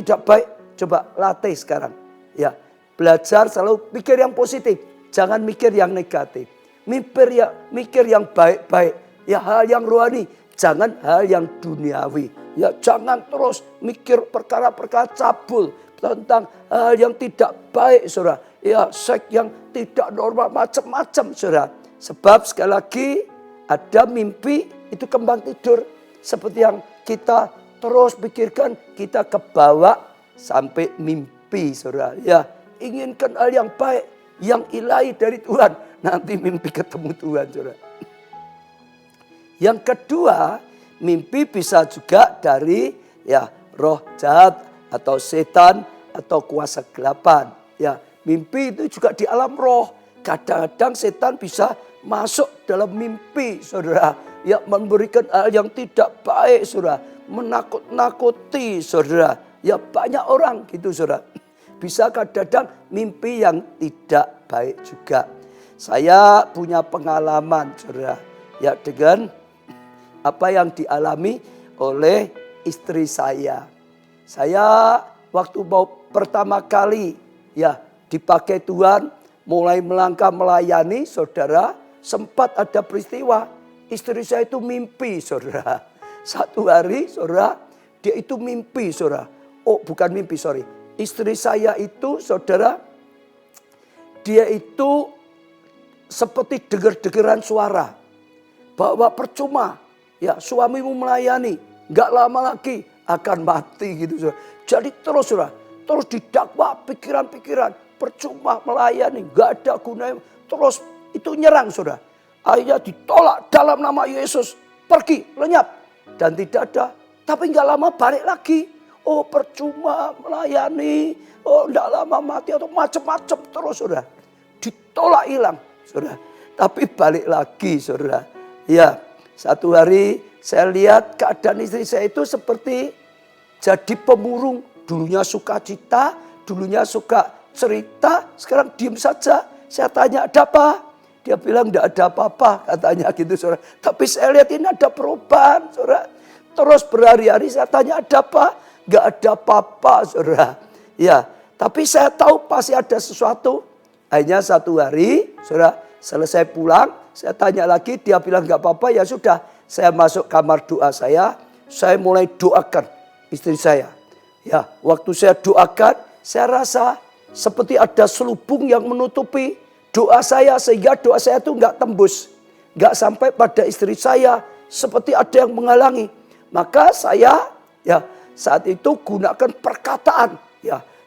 coba latih sekarang. Ya, belajar selalu mikir yang positif, jangan mikir yang negatif. Mikir yang baik-baik, ya hal yang rohani, jangan hal yang duniawi. Ya, jangan terus mikir perkara-perkara cabul tentang hal yang tidak baik, saudara. Ya, seks yang tidak normal, macam-macam, saudara. Sebab sekali lagi ada mimpi itu kembang tidur, seperti yang kita terus pikirkan, kita kebawa sampai mimpi, saudara. Ya, inginkan hal yang baik, yang ilahi dari Tuhan. Nanti mimpi ketemu Tuhan, saudara. Yang kedua, mimpi bisa juga dari ya roh jahat atau setan atau kuasa kegelapan. Ya, mimpi itu juga di alam roh. Kadang-kadang setan bisa masuk dalam mimpi, saudara. Ya, memberikan hal yang tidak baik, saudara. Menakut-nakuti, saudara. Ya, banyak orang gitu, saudara. Bisa kadang-kadang mimpi yang tidak baik juga. Saya punya pengalaman, saudara. Ya, dengan apa yang dialami oleh istri saya. Saya waktu mau pertama kali ya dipakai Tuhan, mulai melangkah melayani, saudara, sempat ada peristiwa istri saya itu mimpi, saudara. Satu hari, saudara, dia itu mimpi, saudara. Oh, bukan mimpi, sorry. Istri saya itu, saudara, dia itu seperti dengar-dengaran suara bahwa percuma ya suamimu melayani, nggak lama lagi akan mati gitu, saudara. Jadi terus, saudara, terus didakwa pikiran-pikiran percuma melayani, nggak ada gunanya. Terus itu nyerang, saudara. Akhirnya ditolak dalam nama Yesus, pergi lenyap dan tidak ada. Tapi nggak lama balik lagi. Oh, percuma melayani, oh nggak lama mati atau macam-macam terus, saudara. Ditolak hilang, saudara. Tapi balik lagi, saudara. Ya, satu hari saya lihat keadaan istri saya itu seperti jadi pemurung. Dulunya suka cita, dulunya suka cerita, sekarang diam saja. Saya tanya, ada apa? Dia bilang tidak ada apa-apa, katanya gitu, saudara. Tapi saya lihat ini ada perubahan, saudara. Terus berhari-hari saya tanya, ada apa? Nggak ada apa-apa, saudara. Ya, tapi saya tahu pasti ada sesuatu. Akhirnya satu hari, saudara, selesai pulang, saya tanya lagi, dia bilang nggak apa-apa, ya sudah. Saya masuk kamar doa saya mulai doakan istri saya. Ya, waktu saya doakan, saya rasa seperti ada selubung yang menutupi doa saya, sehingga doa saya itu nggak tembus, nggak sampai pada istri saya, seperti ada yang menghalangi. Maka saya, ya saat itu gunakan perkataan,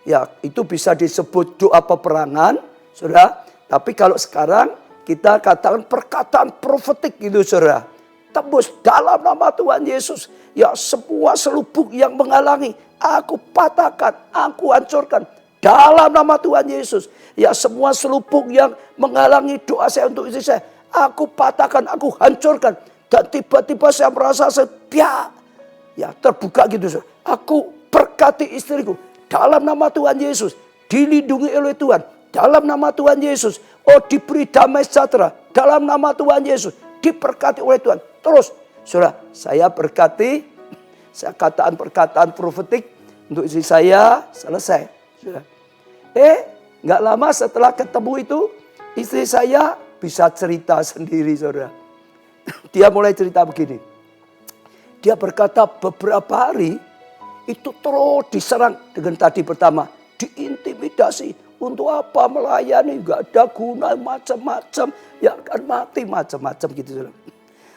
ya itu bisa disebut doa peperangan, saudara. Tapi kalau sekarang kita katakan perkataan profetik gitu, saudara. Tembus dalam nama Tuhan Yesus. Ya, semua selubung yang menghalangi, aku patahkan, aku hancurkan dalam nama Tuhan Yesus. Ya, semua selubung yang menghalangi doa saya untuk istri saya, aku patahkan, aku hancurkan. Dan tiba-tiba saya merasa setia. Ya, terbuka gitu, saudara. Aku berkati istriku dalam nama Tuhan Yesus, dilindungi oleh Tuhan dalam nama Tuhan Yesus. Oh, diberi damai sejahtera dalam nama Tuhan Yesus, diberkati oleh Tuhan. Terus, saudara, saya berkati, saya katakan perkataan profetik untuk istri saya, selesai, saudara. Nggak lama setelah ketemu itu, istri saya bisa cerita sendiri, saudara. Dia mulai cerita begini. dia berkata beberapa hari itu terus diserang dengan tadi pertama. Diintimidasi. Untuk apa melayani? Gak ada guna macam-macam. Ya akan mati macam-macam gitu.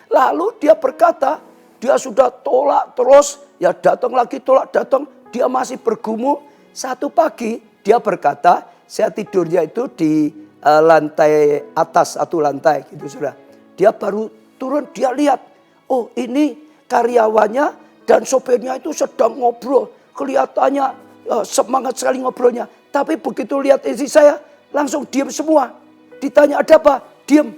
Lalu dia berkata, dia sudah tolak terus. Ya datang lagi tolak datang. Dia masih bergumul. Satu pagi dia berkata, saya tidurnya itu di lantai atas, satu lantai gitu sudah. Dia baru turun, dia lihat. Oh ini karyawannya dan sopirnya itu sedang ngobrol. Kelihatannya semangat sekali ngobrolnya. Tapi begitu lihat istri saya, langsung diam semua. Ditanya ada apa? Diam.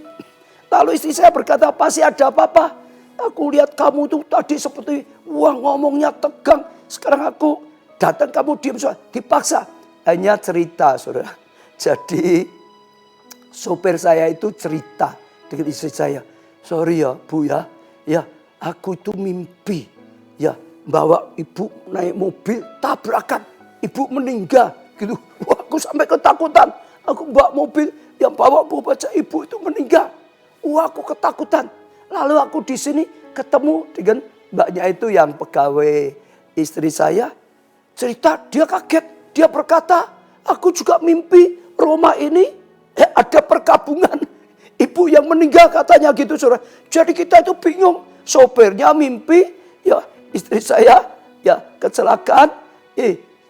Lalu istri saya berkata, pasti ada apa-apa. Aku lihat kamu itu tadi seperti, wah ngomongnya tegang. Sekarang aku datang kamu diam semua. Dipaksa. Hanya cerita saudara. Jadi sopir saya itu cerita dengan istri saya. Sorry ya Bu ya. Ya aku itu mimpi. Ya bawa ibu naik mobil tabrakan. Ibu meninggal. Gitu. Wah, aku sampai ketakutan. Aku bawa mobil yang bawa baca ibu itu meninggal. Wah, aku ketakutan. Lalu aku di sini ketemu dengan mbaknya itu yang pegawai istri saya. Cerita, dia kaget. Dia berkata, aku juga mimpi Roma ini ada perkabungan. Ibu yang meninggal katanya gitu saudara. Jadi kita itu bingung. Sopirnya mimpi, ya istri saya ya kecelakaan.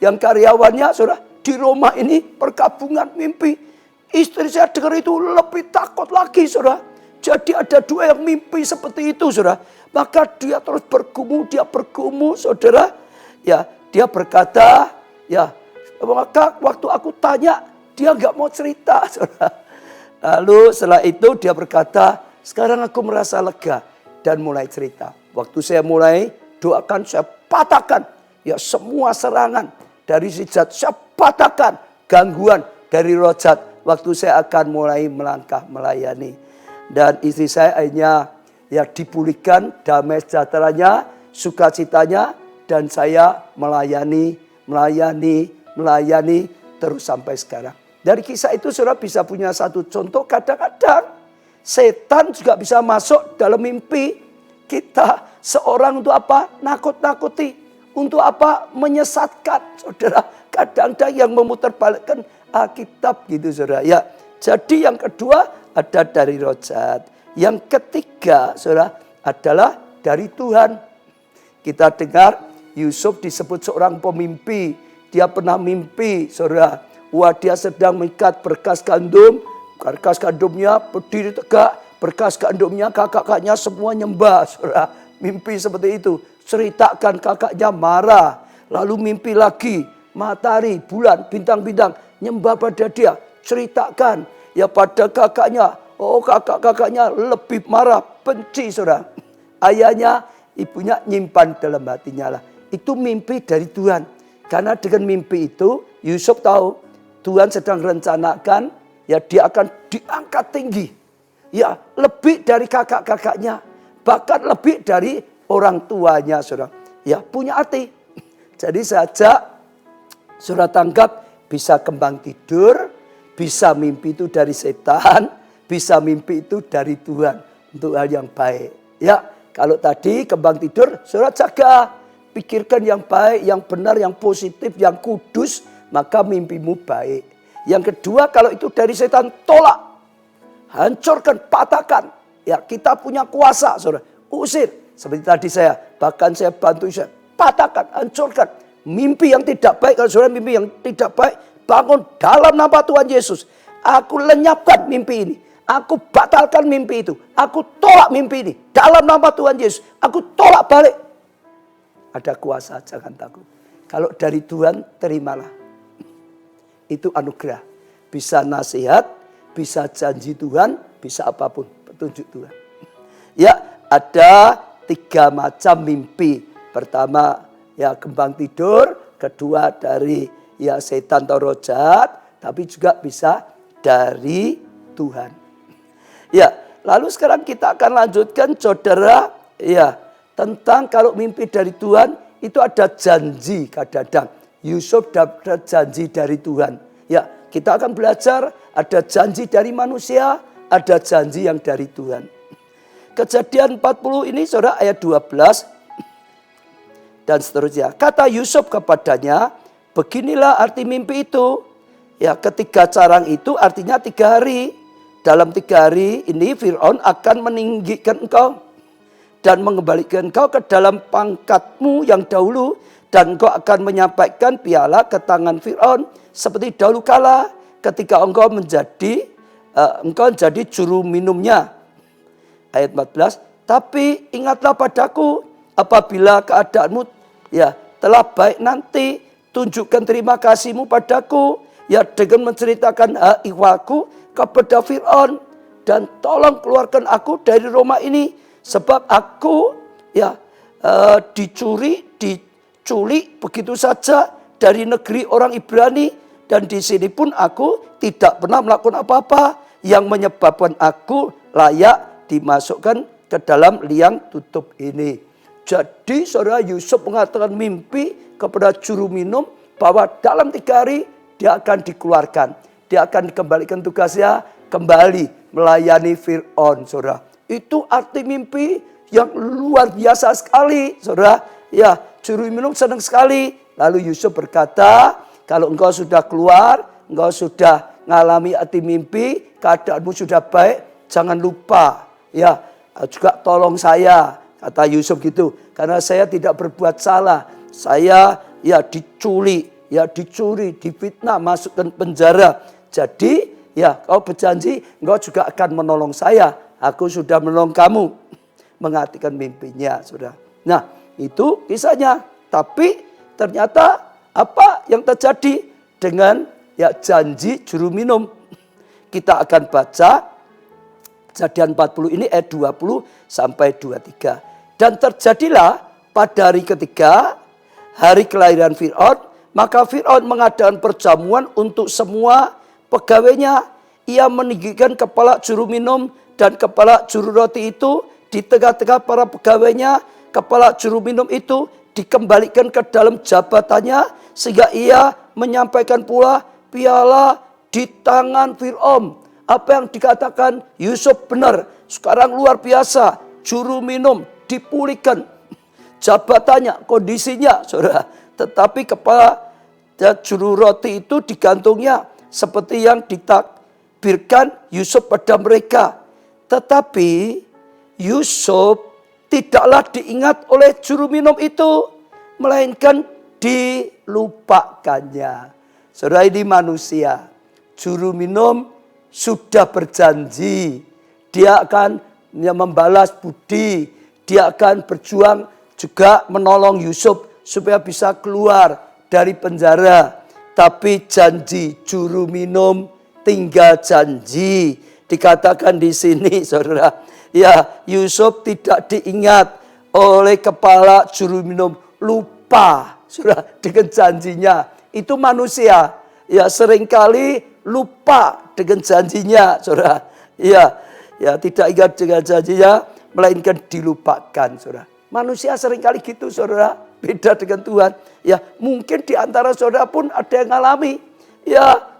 Yang karyawannya saudara. Di Roma ini perkabungan mimpi. Istri saya dengar itu lebih takut lagi saudara. Jadi ada dua yang mimpi seperti itu saudara. Maka dia terus bergumul saudara. Ya dia berkata ya. Maka waktu aku tanya dia gak mau cerita saudara. Lalu setelah itu dia berkata sekarang aku merasa lega. Dan mulai cerita. Waktu saya mulai doakan saya patahkan. Ya semua serangan dari si zat saya patahkan gangguan dari roh jahat waktu saya akan mulai melangkah melayani. Dan istri saya akhirnya ya dipulihkan damai sejahteranya, sukacitanya dan saya melayani terus sampai sekarang. Dari kisah itu saudara bisa punya satu contoh, kadang-kadang setan juga bisa masuk dalam mimpi kita. Seorang untuk apa? Nakut-nakuti. Untuk apa? Menyesatkan saudara. Kadang-kadang yang memutarbalikkan Alkitab gitu saudara. Ya, jadi yang kedua ada dari roh jahat. Yang ketiga saudara adalah dari Tuhan. Kita dengar Yusuf disebut seorang pemimpi. Dia pernah mimpi saudara. Wah dia sedang mengikat berkas gandum. Berkas gandumnya berdiri tegak. Berkas gandumnya kakak-kakaknya semua nyembah saudara. Mimpi seperti itu. Ceritakan kakaknya marah. Lalu mimpi lagi. Matahari, bulan, bintang-bintang. Nyembah pada dia. Ceritakan. Ya pada kakaknya. Oh kakak-kakaknya lebih marah. Benci saudara. Ayahnya, ibunya nyimpan dalam hatinya lah. Itu mimpi dari Tuhan. Karena dengan mimpi itu Yusuf tahu. Tuhan sedang rencanakan. Ya dia akan diangkat tinggi. Ya lebih dari kakak-kakaknya. Bahkan lebih dari orang tuanya saudara. Ya punya arti. Jadi saja saudara tangkap bisa kembang tidur. Bisa mimpi itu dari setan. Bisa mimpi itu dari Tuhan. Untuk hal yang baik. Ya kalau tadi kembang tidur saudara jaga. Pikirkan yang baik, yang benar, yang positif, yang kudus. Maka mimpimu baik. Yang kedua kalau itu dari setan tolak. Hancurkan, patahkan. Ya kita punya kuasa saudara. Usir. Seperti tadi bahkan saya bantu saya patahkan, hancurkan. Mimpi yang tidak baik, kalau saudara mimpi yang tidak baik, bangun dalam nama Tuhan Yesus. Aku lenyapkan mimpi ini. Aku batalkan mimpi itu. Aku tolak mimpi ini. Dalam nama Tuhan Yesus. Aku tolak balik. Ada kuasa, jangan takut. Kalau dari Tuhan, terimalah. Itu anugerah. Bisa nasihat, bisa janji Tuhan, bisa apapun. Petunjuk Tuhan. Ya, ada 3 macam mimpi. Pertama ya kembang tidur. Kedua dari ya setan atau roh jahat. Tapi juga bisa dari Tuhan. Ya, lalu sekarang kita akan lanjutkan saudara. Ya, tentang kalau mimpi dari Tuhan. Itu ada janji kadang-kadang. Yusuf dapat janji dari Tuhan. Ya, kita akan belajar. Ada janji dari manusia. Ada janji yang dari Tuhan. Kejadian 40 ini saudara ayat 12. dan seterusnya. Kata Yusuf kepadanya, beginilah arti mimpi itu. Ya, ketiga carang itu artinya 3 hari. Dalam 3 hari ini Fir'aun akan meninggikan engkau dan mengembalikan engkau ke dalam pangkatmu yang dahulu, dan engkau akan menyampaikan piala ke tangan Fir'aun seperti dahulu kala ketika engkau menjadi juru minumnya. Ayat 14, tapi ingatlah padaku apabila keadaanmu telah baik nanti, tunjukkan terima kasihmu padaku dengan menceritakan ihwalku kepada Fir'aun, dan tolong keluarkan aku dari rumah ini, sebab aku diculik begitu saja dari negeri orang Ibrani, dan di sini pun aku tidak pernah melakukan apa-apa yang menyebabkan aku layak dimasukkan ke dalam liang tutup ini. Jadi saudara, Yusuf mengatakan mimpi kepada juru minum bahwa dalam 3 hari dia akan dikeluarkan. Dia akan dikembalikan tugasnya kembali melayani Fir'aun, saudara. Itu arti mimpi yang luar biasa sekali, saudara. Ya, juru minum senang sekali. Lalu Yusuf berkata, kalau engkau sudah keluar, engkau sudah ngalami arti mimpi, keadaanmu sudah baik, jangan lupa, juga tolong saya, kata Yusuf gitu. Karena saya tidak berbuat salah. Saya diculik, dicuri, difitnah, masukkan penjara. Jadi kau berjanji engkau juga akan menolong saya. Aku sudah menolong kamu. Mengartikan mimpinya, saudara. Nah, itu kisahnya. Tapi ternyata apa yang terjadi dengan janji juru minum? Kita akan baca Kejadian 40 ini ayat 20 sampai 23. Dan terjadilah pada hari ketiga, hari kelahiran Fir'aun, maka Fir'aun mengadakan perjamuan untuk semua pegawainya. Ia meninggikan kepala juru minum dan kepala juru roti itu di tengah-tengah para pegawainya. Kepala juru minum itu dikembalikan ke dalam jabatannya, sehingga ia menyampaikan pula piala di tangan Fir'aun. Apa yang dikatakan Yusuf benar. Sekarang luar biasa, juru minum dipulihkan jabatannya, kondisinya, saudara. Tetapi kepala juru roti itu digantungnya, seperti yang ditakbirkan Yusuf pada mereka. Tetapi Yusuf tidaklah diingat oleh juru minum itu, melainkan dilupakannya. Saudara, ini manusia. Juru minum sudah berjanji, dia akan membalas budi, dia akan berjuang juga menolong Yusuf supaya bisa keluar dari penjara. Tapi janji juru minum tinggal janji. Dikatakan di sini, saudara, Yusuf tidak diingat oleh kepala juru minum, lupa, saudara, dengan janjinya. Itu manusia, seringkali lupa dengan janjinya, saudara. Tidak ingat dengan janjinya, melainkan dilupakan, saudara. Manusia seringkali gitu, saudara. Beda dengan Tuhan. Mungkin di antara saudara pun ada yang ngalami.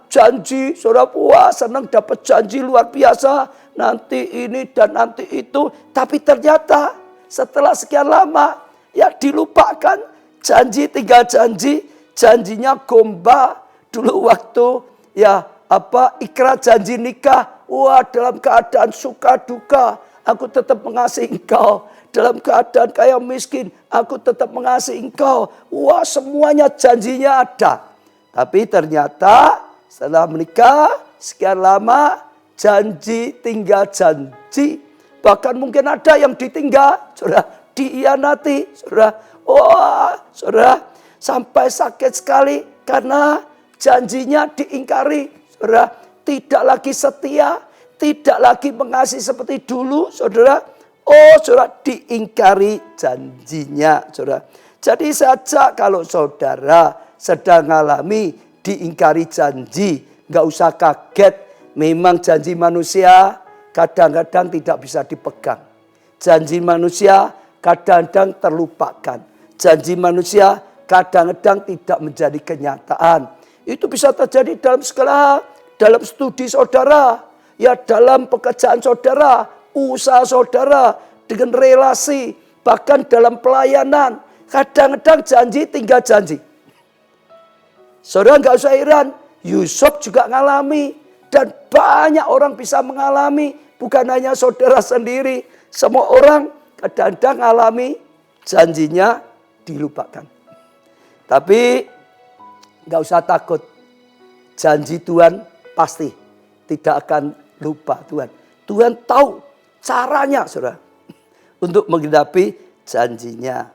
Janji, saudara puas, senang dapat janji luar biasa. Nanti ini dan nanti itu. Tapi ternyata setelah sekian lama, dilupakan. Janji tinggal janji. Janjinya gombal. Dulu waktu ikrar janji nikah, dalam keadaan suka duka aku tetap mengasihi engkau, dalam keadaan kaya miskin aku tetap mengasihi engkau. Semuanya janjinya ada. Tapi ternyata setelah menikah sekian lama, janji tinggal janji. Bahkan mungkin ada yang ditinggal, saudara, dihianati, saudara. Saudara, sampai sakit sekali karena janjinya diingkari. Saudara, tidak lagi setia, tidak lagi mengasihi seperti dulu, saudara. Saudara, diingkari janjinya, saudara. Jadi saja kalau saudara sedang mengalami diingkari janji, nggak usah kaget. Memang janji manusia kadang-kadang tidak bisa dipegang. Janji manusia kadang-kadang terlupakan. Janji manusia kadang-kadang tidak menjadi kenyataan. Itu bisa terjadi dalam segala hal, dalam studi saudara, dalam pekerjaan saudara, usaha saudara, dengan relasi, bahkan dalam pelayanan. Kadang-kadang janji tinggal janji. Saudara nggak usah heran, Yusuf juga ngalami. Dan banyak orang bisa mengalami, bukan hanya saudara sendiri. Semua orang kadang-kadang ngalami janjinya dilupakan. Tapi nggak usah takut, janji Tuhan pasti tidak akan lupa Tuhan. Tuhan tahu caranya, saudara, untuk menggenapi janjinya.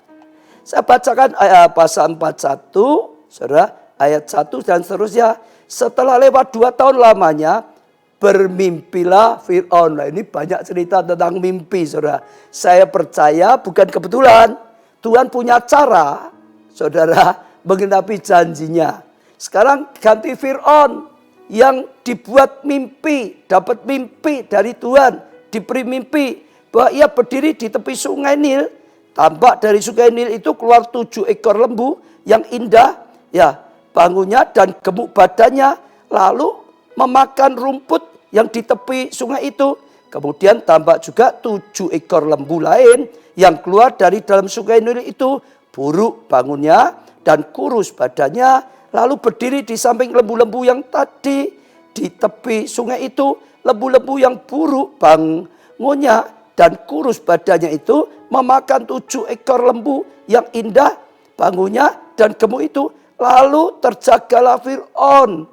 Saya bacakan pasal 41, saudara, ayat 1 dan seterusnya. Setelah lewat 2 tahun lamanya, bermimpilah Fir'aun. Nah, ini banyak cerita tentang mimpi, saudara. Saya percaya bukan kebetulan. Tuhan punya cara, saudara, menggenapi janjinya. Sekarang ganti Fir'aun yang dibuat mimpi, dapat mimpi dari Tuhan. Diberi mimpi bahwa ia berdiri di tepi sungai Nil. Tampak dari sungai Nil itu keluar 7 ekor lembu yang indah. Ya, bangunnya dan gemuk badannya, lalu memakan rumput yang di tepi sungai itu. Kemudian tampak juga 7 ekor lembu lain yang keluar dari dalam sungai Nil itu. Buruk bangunnya dan kurus badannya, lalu berdiri di samping lembu-lembu yang tadi di tepi sungai itu. Lembu-lembu yang buruk bangunnya dan kurus badannya itu memakan 7 ekor lembu yang indah bangunnya dan gemuk itu. Lalu terjagalah Fir'aun.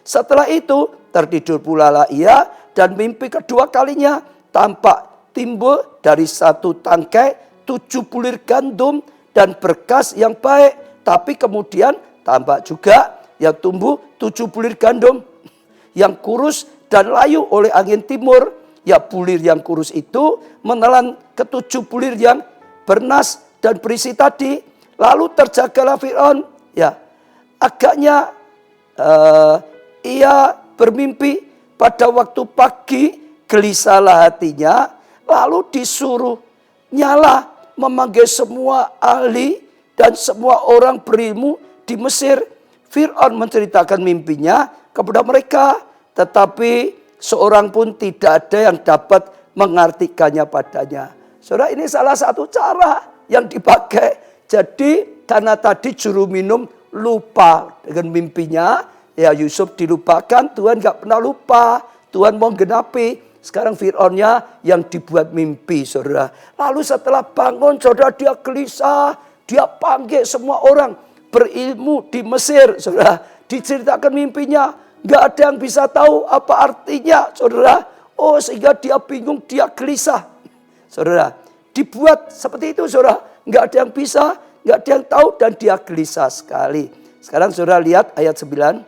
Setelah itu tertidur pula lah ia, dan mimpi kedua kalinya tampak timbul dari satu tangkai 7 bulir gandum dan berkas yang baik. Tapi kemudian tampak juga yang tumbuh 7 bulir gandum yang kurus dan layu oleh angin timur. Ya, bulir yang kurus itu menelan ke-7 bulir yang bernas dan berisi tadi. Lalu terjagalah Fir'aun. Ya, agaknya ia bermimpi pada waktu pagi, gelisahlah hatinya, lalu disuruh nyala memanggil semua ahli dan semua orang berilmu di Mesir. Fir'aun menceritakan mimpinya kepada mereka, tetapi seorang pun tidak ada yang dapat mengartikannya padanya. Saudara, ini salah satu cara yang dipakai. Jadi karena tadi juru minum lupa dengan mimpinya, ya Yusuf dilupakan, Tuhan gak pernah lupa, Tuhan mau genapi. Sekarang Fir'aunnya yang dibuat mimpi, saudara. Lalu setelah bangun, saudara, dia gelisah, dia panggil semua orang berilmu di Mesir, saudara. Diceritakan mimpinya, gak ada yang bisa tahu apa artinya, saudara. Oh, sehingga dia bingung, dia gelisah, saudara. Dibuat seperti itu, saudara. Gak ada yang bisa, gak ada yang tahu, dan dia gelisah sekali. Sekarang saudara lihat ayat 9.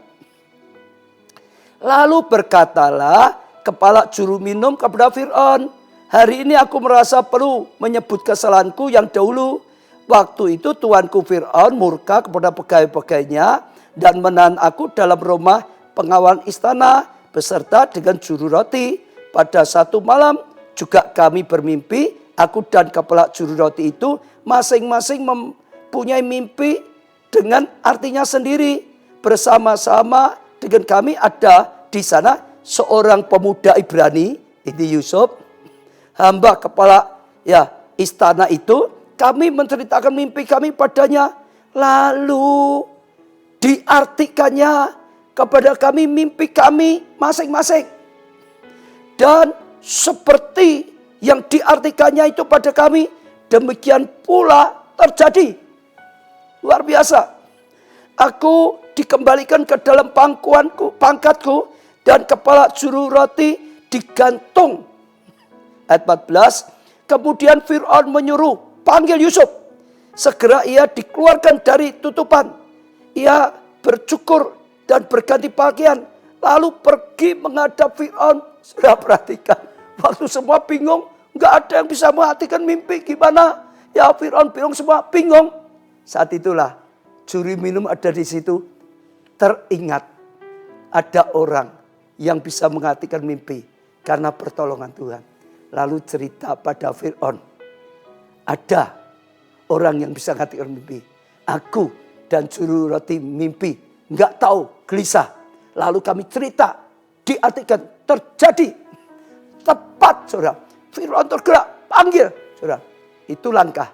Lalu berkatalah kepala juru minum kepada Fir'aun, hari ini aku merasa perlu menyebut kesalahanku yang dahulu. Waktu itu tuanku Fir'aun murka kepada pegawai-pegawainya dan menahan aku dalam rumah pengawal istana beserta dengan juru roti. Pada satu malam juga kami bermimpi, aku dan kepala juru roti itu masing-masing mempunyai mimpi dengan artinya sendiri. Bersama-sama dengan kami ada di sana seorang pemuda Ibrani, ini Yusuf, hamba kepala istana itu. Kami menceritakan mimpi kami padanya, lalu diartikannya kepada kami mimpi kami masing-masing. Dan seperti yang diartikannya itu pada kami, demikian pula terjadi. Luar biasa. Aku dikembalikan ke dalam pangkatku, dan kepala juru roti digantung. Ayat 14. Kemudian Fir'aun menyuruh, panggil Yusuf. Segera ia dikeluarkan dari tutupan. Ia bercukur dan berganti pakaian, lalu pergi menghadap Fir'aun. Sudah perhatikan, waktu semua bingung, nggak ada yang bisa mengartikan mimpi gimana. Ya, Fir'aun bingung, semua bingung. Saat itulah juru minum ada di situ, teringat ada orang yang bisa mengartikan mimpi karena pertolongan Tuhan. Lalu cerita pada Fir'aun, ada orang yang bisa mengartikan mimpi. Aku dan juru roti mimpi, nggak tahu, gelisah. Lalu kami cerita, diartikan, terjadi. Tepat, saudara. Fir'aun tergerak, panggil, saudara. Itu langkah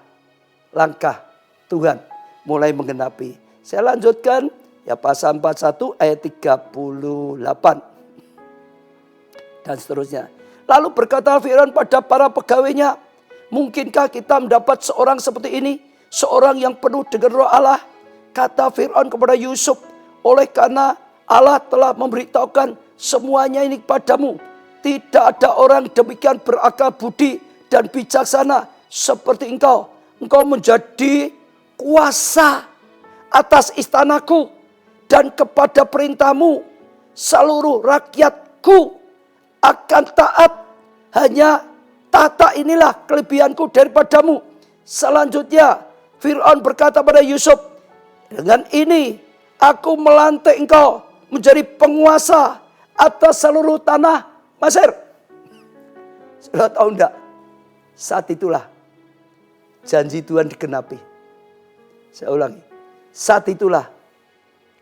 Tuhan mulai menggenapi. Saya lanjutkan ya pasal 41 ayat 38 dan seterusnya. Lalu berkata Firaun pada para pegawainya, mungkinkah kita mendapat seorang seperti ini, seorang yang penuh dengan roh Allah? Kata Firaun kepada Yusuf, oleh karena Allah telah memberitahukan semuanya ini kepadamu, tidak ada orang demikian berakal budi dan bijaksana seperti engkau. Engkau menjadi kuasa atas istanaku, dan kepada perintahmu seluruh rakyatku akan taat. Hanya tata inilah kelebihanku daripadamu. Selanjutnya Firaun berkata pada Yusuf, dengan ini aku melantik engkau menjadi penguasa atas seluruh tanah Mesir. Sudah tahu enggak? Saat itulah janji Tuhan digenapi. Saya ulangi. Saat itulah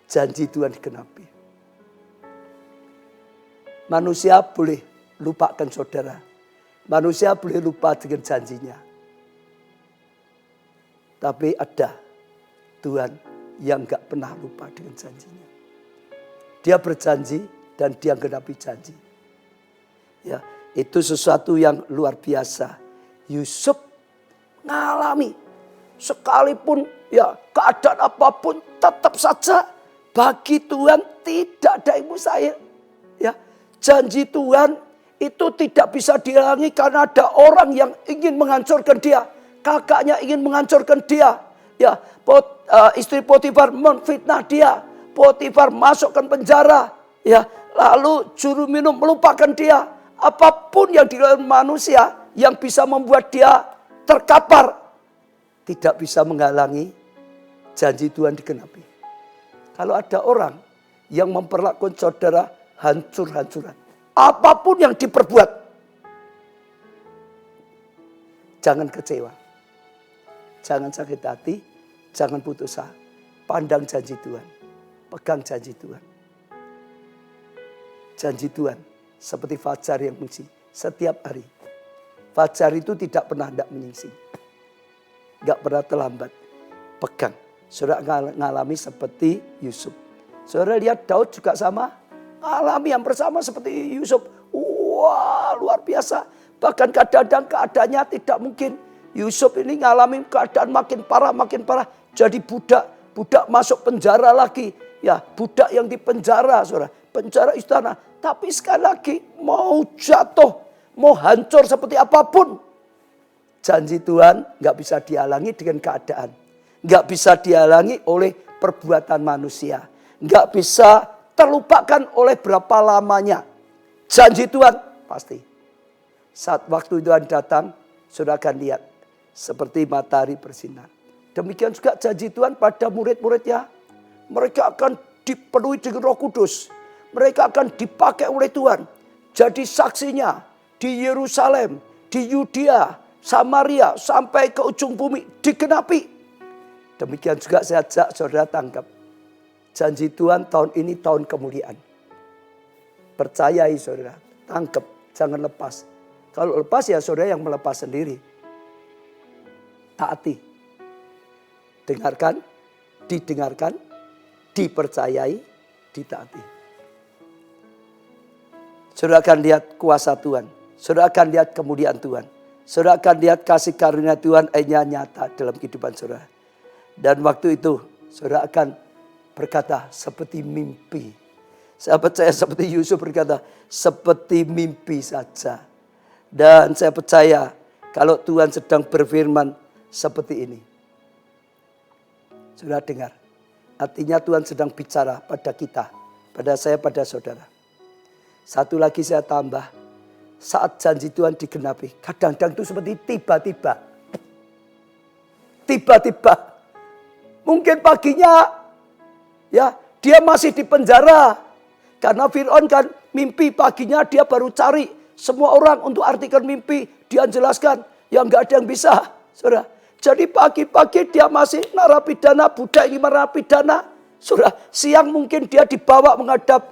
janji Tuhan digenapi. Manusia boleh lupakan saudara. Manusia boleh lupa dengan janjinya. Tapi ada Tuhan yang gak pernah lupa dengan janjinya. Dia berjanji dan dia genapi janji. Ya, itu sesuatu yang luar biasa. Yusuf mengalami sekalipun ya keadaan apapun, tetap saja bagi Tuhan tidak ada yang mustahil. Ya, janji Tuhan itu tidak bisa dihalangi karena ada orang yang ingin menghancurkan dia. Kakaknya ingin menghancurkan dia. Ya, istri Potifar menfitnah dia. Potifar masukkan penjara. Ya, lalu juru minum melupakan dia. Apapun yang dilakukan manusia yang bisa membuat dia terkapar, tidak bisa menghalangi janji Tuhan digenapi. Kalau ada orang yang memperlakukan saudara hancur-hancuran, apapun yang diperbuat, jangan kecewa, jangan sakit hati, jangan putus asa. Pandang janji Tuhan, pegang janji Tuhan. Janji Tuhan seperti fajar yang mengisi setiap hari. Fajar itu tidak pernah tidak menyingsing, gak pernah terlambat. Pegang. Saudara ngalami seperti Yusuf. Saudara lihat Daud juga sama, alami yang bersama seperti Yusuf. Wah, luar biasa. Bahkan kadang-kadang keadaannya tidak mungkin. Yusuf ini ngalami keadaan makin parah, jadi budak masuk penjara lagi. Ya, budak yang di penjara, saudara, penjara istana. Tapi sekali lagi mau jatuh, mau hancur seperti apapun, janji Tuhan gak bisa dihalangi dengan keadaan. Gak bisa dihalangi oleh perbuatan manusia. Gak bisa terlupakan oleh berapa lamanya. Janji Tuhan pasti. Saat waktu Tuhan datang, sudah akan lihat seperti matahari bersinar. Demikian juga janji Tuhan pada murid-muridnya. Mereka akan dipenuhi dengan Roh Kudus. Mereka akan dipakai oleh Tuhan. Jadi saksinya di Yerusalem, di Yudea, Samaria, sampai ke ujung bumi digenapi. Demikian juga saya ajak saudara tangkap. Janji Tuhan tahun ini tahun kemuliaan. Percayai saudara, tangkap, jangan lepas. Kalau lepas ya saudara yang melepas sendiri. Taati. Dengarkan, didengarkan, dipercayai, ditaati. Saudara akan lihat kuasa Tuhan. Saudara akan lihat kemuliaan Tuhan. Saudara akan lihat kasih karunia Tuhan hanya nyata dalam kehidupan saudara. Dan waktu itu saudara akan berkata seperti mimpi. Saya percaya seperti Yusuf berkata seperti mimpi saja. Dan saya percaya kalau Tuhan sedang berfirman seperti ini. Saudara dengar. Artinya Tuhan sedang bicara pada kita. Pada saya, pada saudara. Satu lagi saya tambah. Saat janji Tuhan digenapi. Kadang-kadang itu seperti tiba-tiba. Tiba-tiba. Mungkin paginya ya dia masih di penjara. Karena Firaun kan mimpi, paginya dia baru cari semua orang untuk artikel mimpi. Dia jelaskan yang gak ada yang bisa. Saudara. Jadi pagi-pagi dia masih narapidana, budak ini narapidana. Saudara, siang mungkin dia dibawa menghadap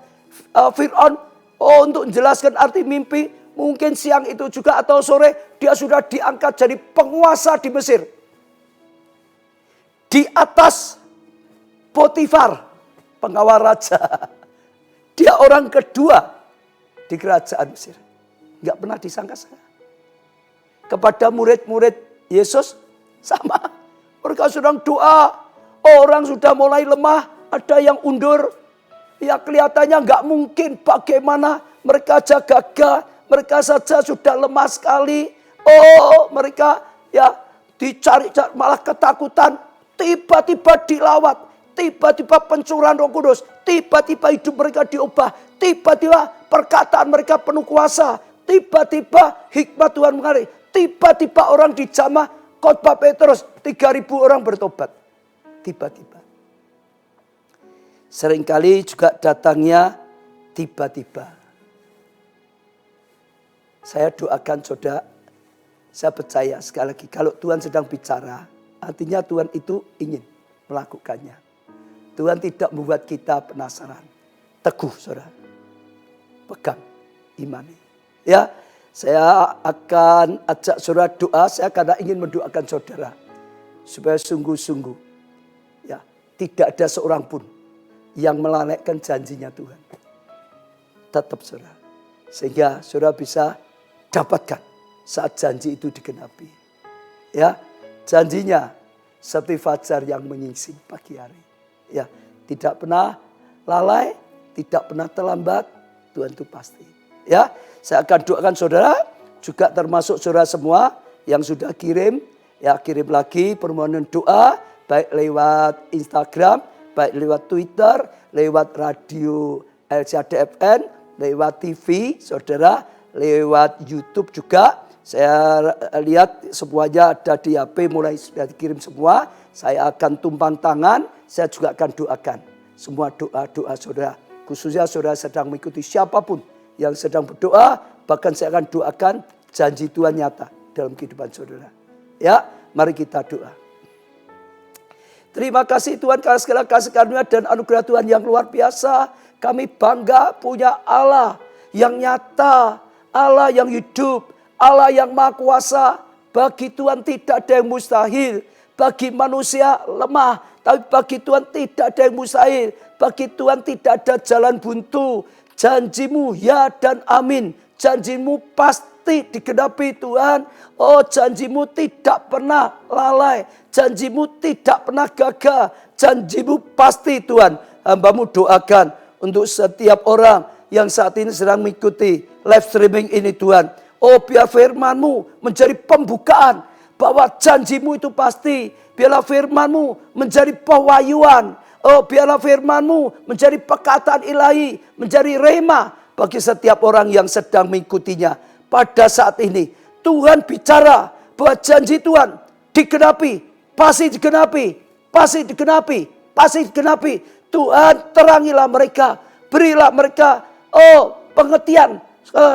Firaun. Untuk menjelaskan arti mimpi. Mungkin siang itu juga atau sore dia sudah diangkat jadi penguasa di Mesir. di atas Potifar, pengawal raja. Dia orang kedua di kerajaan Mesir. Enggak pernah disangka-sangka. Kepada murid-murid Yesus sama. Mereka sedang doa. Orang sudah mulai lemah. Ada yang undur. Ya kelihatannya enggak mungkin. Bagaimana mereka jaga gagah. Mereka saja sudah lemah sekali. Oh mereka ya dicari malah ketakutan. Tiba-tiba dilawat. Tiba-tiba pencurahan Roh Kudus. Tiba-tiba hidup mereka diubah. Tiba-tiba perkataan mereka penuh kuasa. Tiba-tiba hikmat Tuhan mengalir. Tiba-tiba orang dijamah khotbah Petrus. 3.000 orang bertobat. Tiba-tiba. Seringkali juga datangnya tiba-tiba. Saya doakan saudara. Saya percaya sekali lagi. Kalau Tuhan sedang bicara. Artinya Tuhan itu ingin melakukannya. Tuhan tidak membuat kita penasaran. Teguh saudara. Pegang imannya. Ya, saya akan ajak saudara doa. Saya karena ingin mendoakan saudara. Supaya sungguh-sungguh. Ya, tidak ada seorang pun yang melalaikan janjinya Tuhan. Tetap saudara. Sehingga saudara bisa dapatkan saat janji itu digenapi. Ya, janjinya seperti fajar yang menyingsing pagi hari. Ya, tidak pernah lalai, tidak pernah terlambat, Tuhan itu pasti. Ya, saya akan doakan saudara, juga termasuk saudara semua yang sudah kirim, ya kirim lagi permohonan doa, baik lewat Instagram, baik lewat Twitter, lewat radio LCDFN, lewat TV, saudara, lewat YouTube juga. Saya lihat semuanya ada di HP, mulai sudah dikirim semua. Saya akan tumpang tangan, saya juga akan doakan semua doa-doa saudara. Khususnya saudara sedang mengikuti siapapun yang sedang berdoa, bahkan saya akan doakan janji Tuhan nyata dalam kehidupan saudara. Ya, mari kita doa. Terima kasih Tuhan karena segala kasih karunia dan anugerah Tuhan yang luar biasa. Kami bangga punya Allah yang nyata, Allah yang hidup, Allah yang maha kuasa. Bagi Tuhan tidak ada yang mustahil. Bagi manusia lemah, tapi bagi Tuhan tidak ada yang mustahil. Bagi Tuhan tidak ada jalan buntu. Janjimu ya dan amin. Janjimu pasti digenapi Tuhan. Oh janjimu tidak pernah lalai. Janjimu tidak pernah gagal. Janjimu pasti Tuhan. Hambamu doakan untuk setiap orang yang saat ini sedang mengikuti live streaming ini Tuhan. Oh biar firman-Mu menjadi pembukaan. Bahwa janjimu itu pasti. Biarlah firman-Mu menjadi pewahyuan. Oh biarlah firman-Mu menjadi perkataan ilahi. Menjadi rema bagi setiap orang yang sedang mengikutinya. Pada saat ini Tuhan bicara bahwa janji Tuhan digenapi. Pasti digenapi. Pasti digenapi. Pasti digenapi. Tuhan terangilah mereka. Berilah mereka pengertian.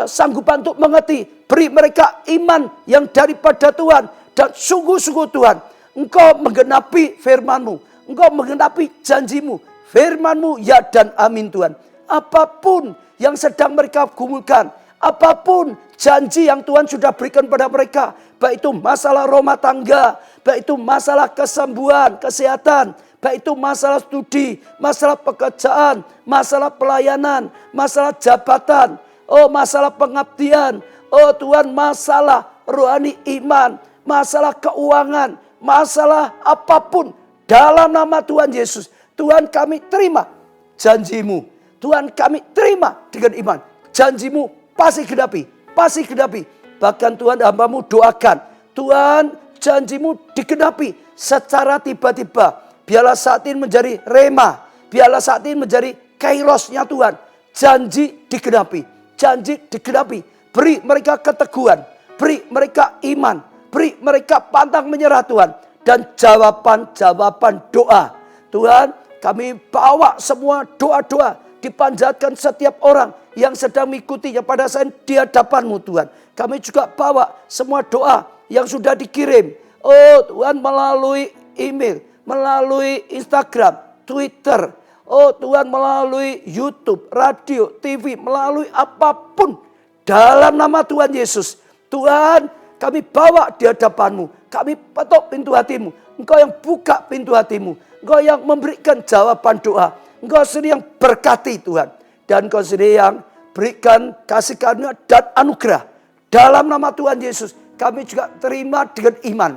Sanggupan untuk mengerti. Beri mereka iman yang daripada Tuhan. Dan sungguh-sungguh Tuhan, Engkau menggenapi firman-Mu. Engkau menggenapi janji-Mu. Firman-Mu ya dan amin Tuhan. Apapun yang sedang mereka gumulkan. Apapun janji yang Tuhan sudah berikan pada mereka. Baik itu masalah rumah tangga. Baik itu masalah kesembuhan, kesehatan. Baik itu masalah studi, masalah pekerjaan, masalah pelayanan, masalah jabatan. Oh masalah pengabdian. Oh Tuhan masalah rohani iman. Masalah keuangan, masalah apapun dalam nama Tuhan Yesus. Tuhan kami terima janji-Mu. Tuhan kami terima dengan iman. Janji-Mu pasti genapi, pasti genapi. Bahkan Tuhan hamba-Mu doakan. Tuhan janji-Mu digenapi secara tiba-tiba. Biarlah saat ini menjadi rema. Biarlah saat ini menjadi kairosnya Tuhan. Janji digenapi, janji digenapi. Beri mereka keteguhan, beri mereka iman. Beri mereka pantang menyerah Tuhan. Dan jawaban-jawaban doa. Tuhan kami bawa semua doa-doa. Dipanjatkan setiap orang yang sedang mengikutinya pada saat di hadapan-Mu Tuhan. Kami juga bawa semua doa yang sudah dikirim. Oh Tuhan melalui email. Melalui Instagram, Twitter. Oh Tuhan melalui YouTube, radio, TV. Melalui apapun. Dalam nama Tuhan Yesus. Tuhan kami bawa di hadapan-Mu. Kami petok pintu hati-Mu. Engkau yang buka pintu hatimu. Engkau yang memberikan jawaban doa. Engkau sendiri yang berkati Tuhan. Dan Engkau sendiri yang berikan kasih karunia dan anugerah. Dalam nama Tuhan Yesus, kami juga terima dengan iman.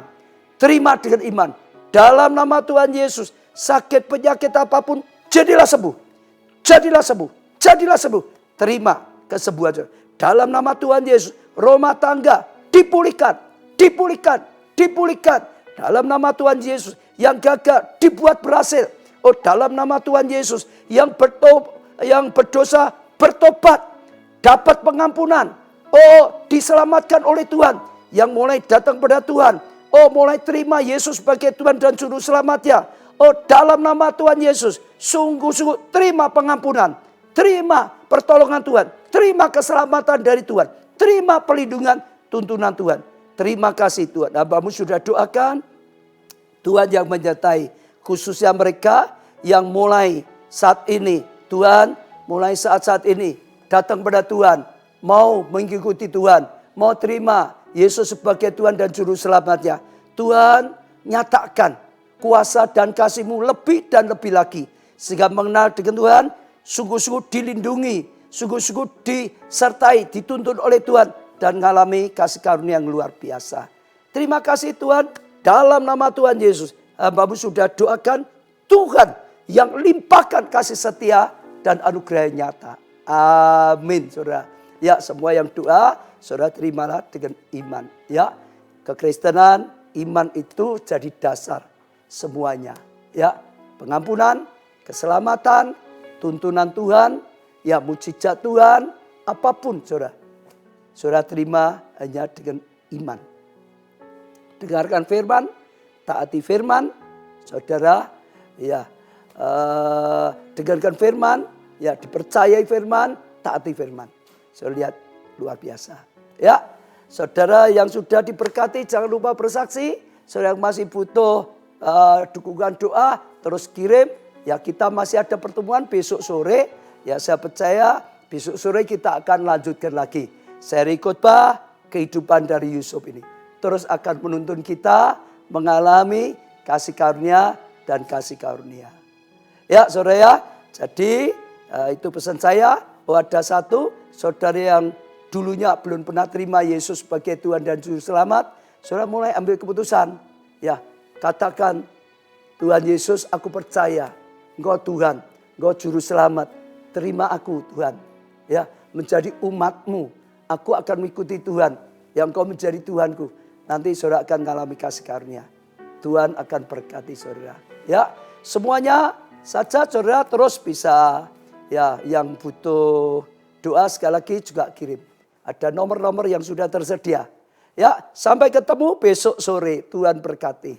Terima dengan iman. Dalam nama Tuhan Yesus, sakit penyakit apapun, jadilah sembuh. Jadilah sembuh. Jadilah sembuh. Terima kesembuhan. Dalam nama Tuhan Yesus, rumah tangga dipulihkan. Dipulihkan. Dipulihkan. Dalam nama Tuhan Yesus, yang gagal dibuat berhasil. Oh, dalam nama Tuhan Yesus, yang berdosa bertobat, dapat pengampunan. Oh, diselamatkan oleh Tuhan. Yang mulai datang pada Tuhan. Oh, mulai terima Yesus sebagai Tuhan dan Juru Selamatnya. Oh, dalam nama Tuhan Yesus, sungguh-sungguh terima pengampunan. Terima pertolongan Tuhan. Terima keselamatan dari Tuhan. Terima pelindungan tuntunan Tuhan. Terima kasih Tuhan. Hambamu sudah doakan. Tuhan yang menyertai. Khususnya mereka yang mulai saat ini. Tuhan mulai saat-saat ini datang pada Tuhan. Mau mengikuti Tuhan. Mau terima Yesus sebagai Tuhan dan Juru Selamatnya. Tuhan nyatakan kuasa dan kasih-Mu lebih dan lebih lagi. Sehingga mengenal dengan Tuhan, sungguh-sungguh dilindungi, sungguh-sungguh disertai, dituntun oleh Tuhan. Dan mengalami kasih karunia yang luar biasa. Terima kasih Tuhan, dalam nama Tuhan Yesus. Hamba-Mu sudah doakan Tuhan yang limpahkan kasih setia dan anugerah yang nyata. Amin, saudara. Ya, semua yang doa, saudara terimalah dengan iman. Ya, kekristenan, iman itu jadi dasar semuanya. Ya, pengampunan, keselamatan, tuntunan Tuhan, ya mujizat Tuhan, apapun saudara. Saudara terima hanya dengan iman. Dengarkan firman, taati firman, saudara ya dengarkan firman, ya dipercayai firman, taati firman. Saudara lihat luar biasa. Ya, saudara yang sudah diberkati jangan lupa bersaksi. Saudara yang masih butuh dukungan doa terus kirim. Ya kita masih ada pertemuan besok sore. Ya saya percaya besok sore kita akan lanjutkan lagi. Seri khotbah kehidupan dari Yusuf ini. Terus akan menuntun kita mengalami kasih karunia dan kasih karunia. Ya saudara ya. Jadi itu pesan saya. Oh ada satu saudara yang dulunya belum pernah terima Yesus sebagai Tuhan dan Juru Selamat. Saudara mulai ambil keputusan. Ya katakan Tuhan Yesus aku percaya. Engkau Tuhan. Engkau Juru Selamat. Terima aku Tuhan. Ya menjadi umat-Mu. Aku akan mengikuti Tuhan. Yang Engkau menjadi Tuhanku. Nanti saudara akan mengalami kasih karunia. Tuhan akan berkati saudara. Ya semuanya saja saudara terus bisa. Ya yang butuh doa sekali lagi juga kirim. Ada nomor-nomor yang sudah tersedia. Ya sampai ketemu besok sore. Tuhan berkati.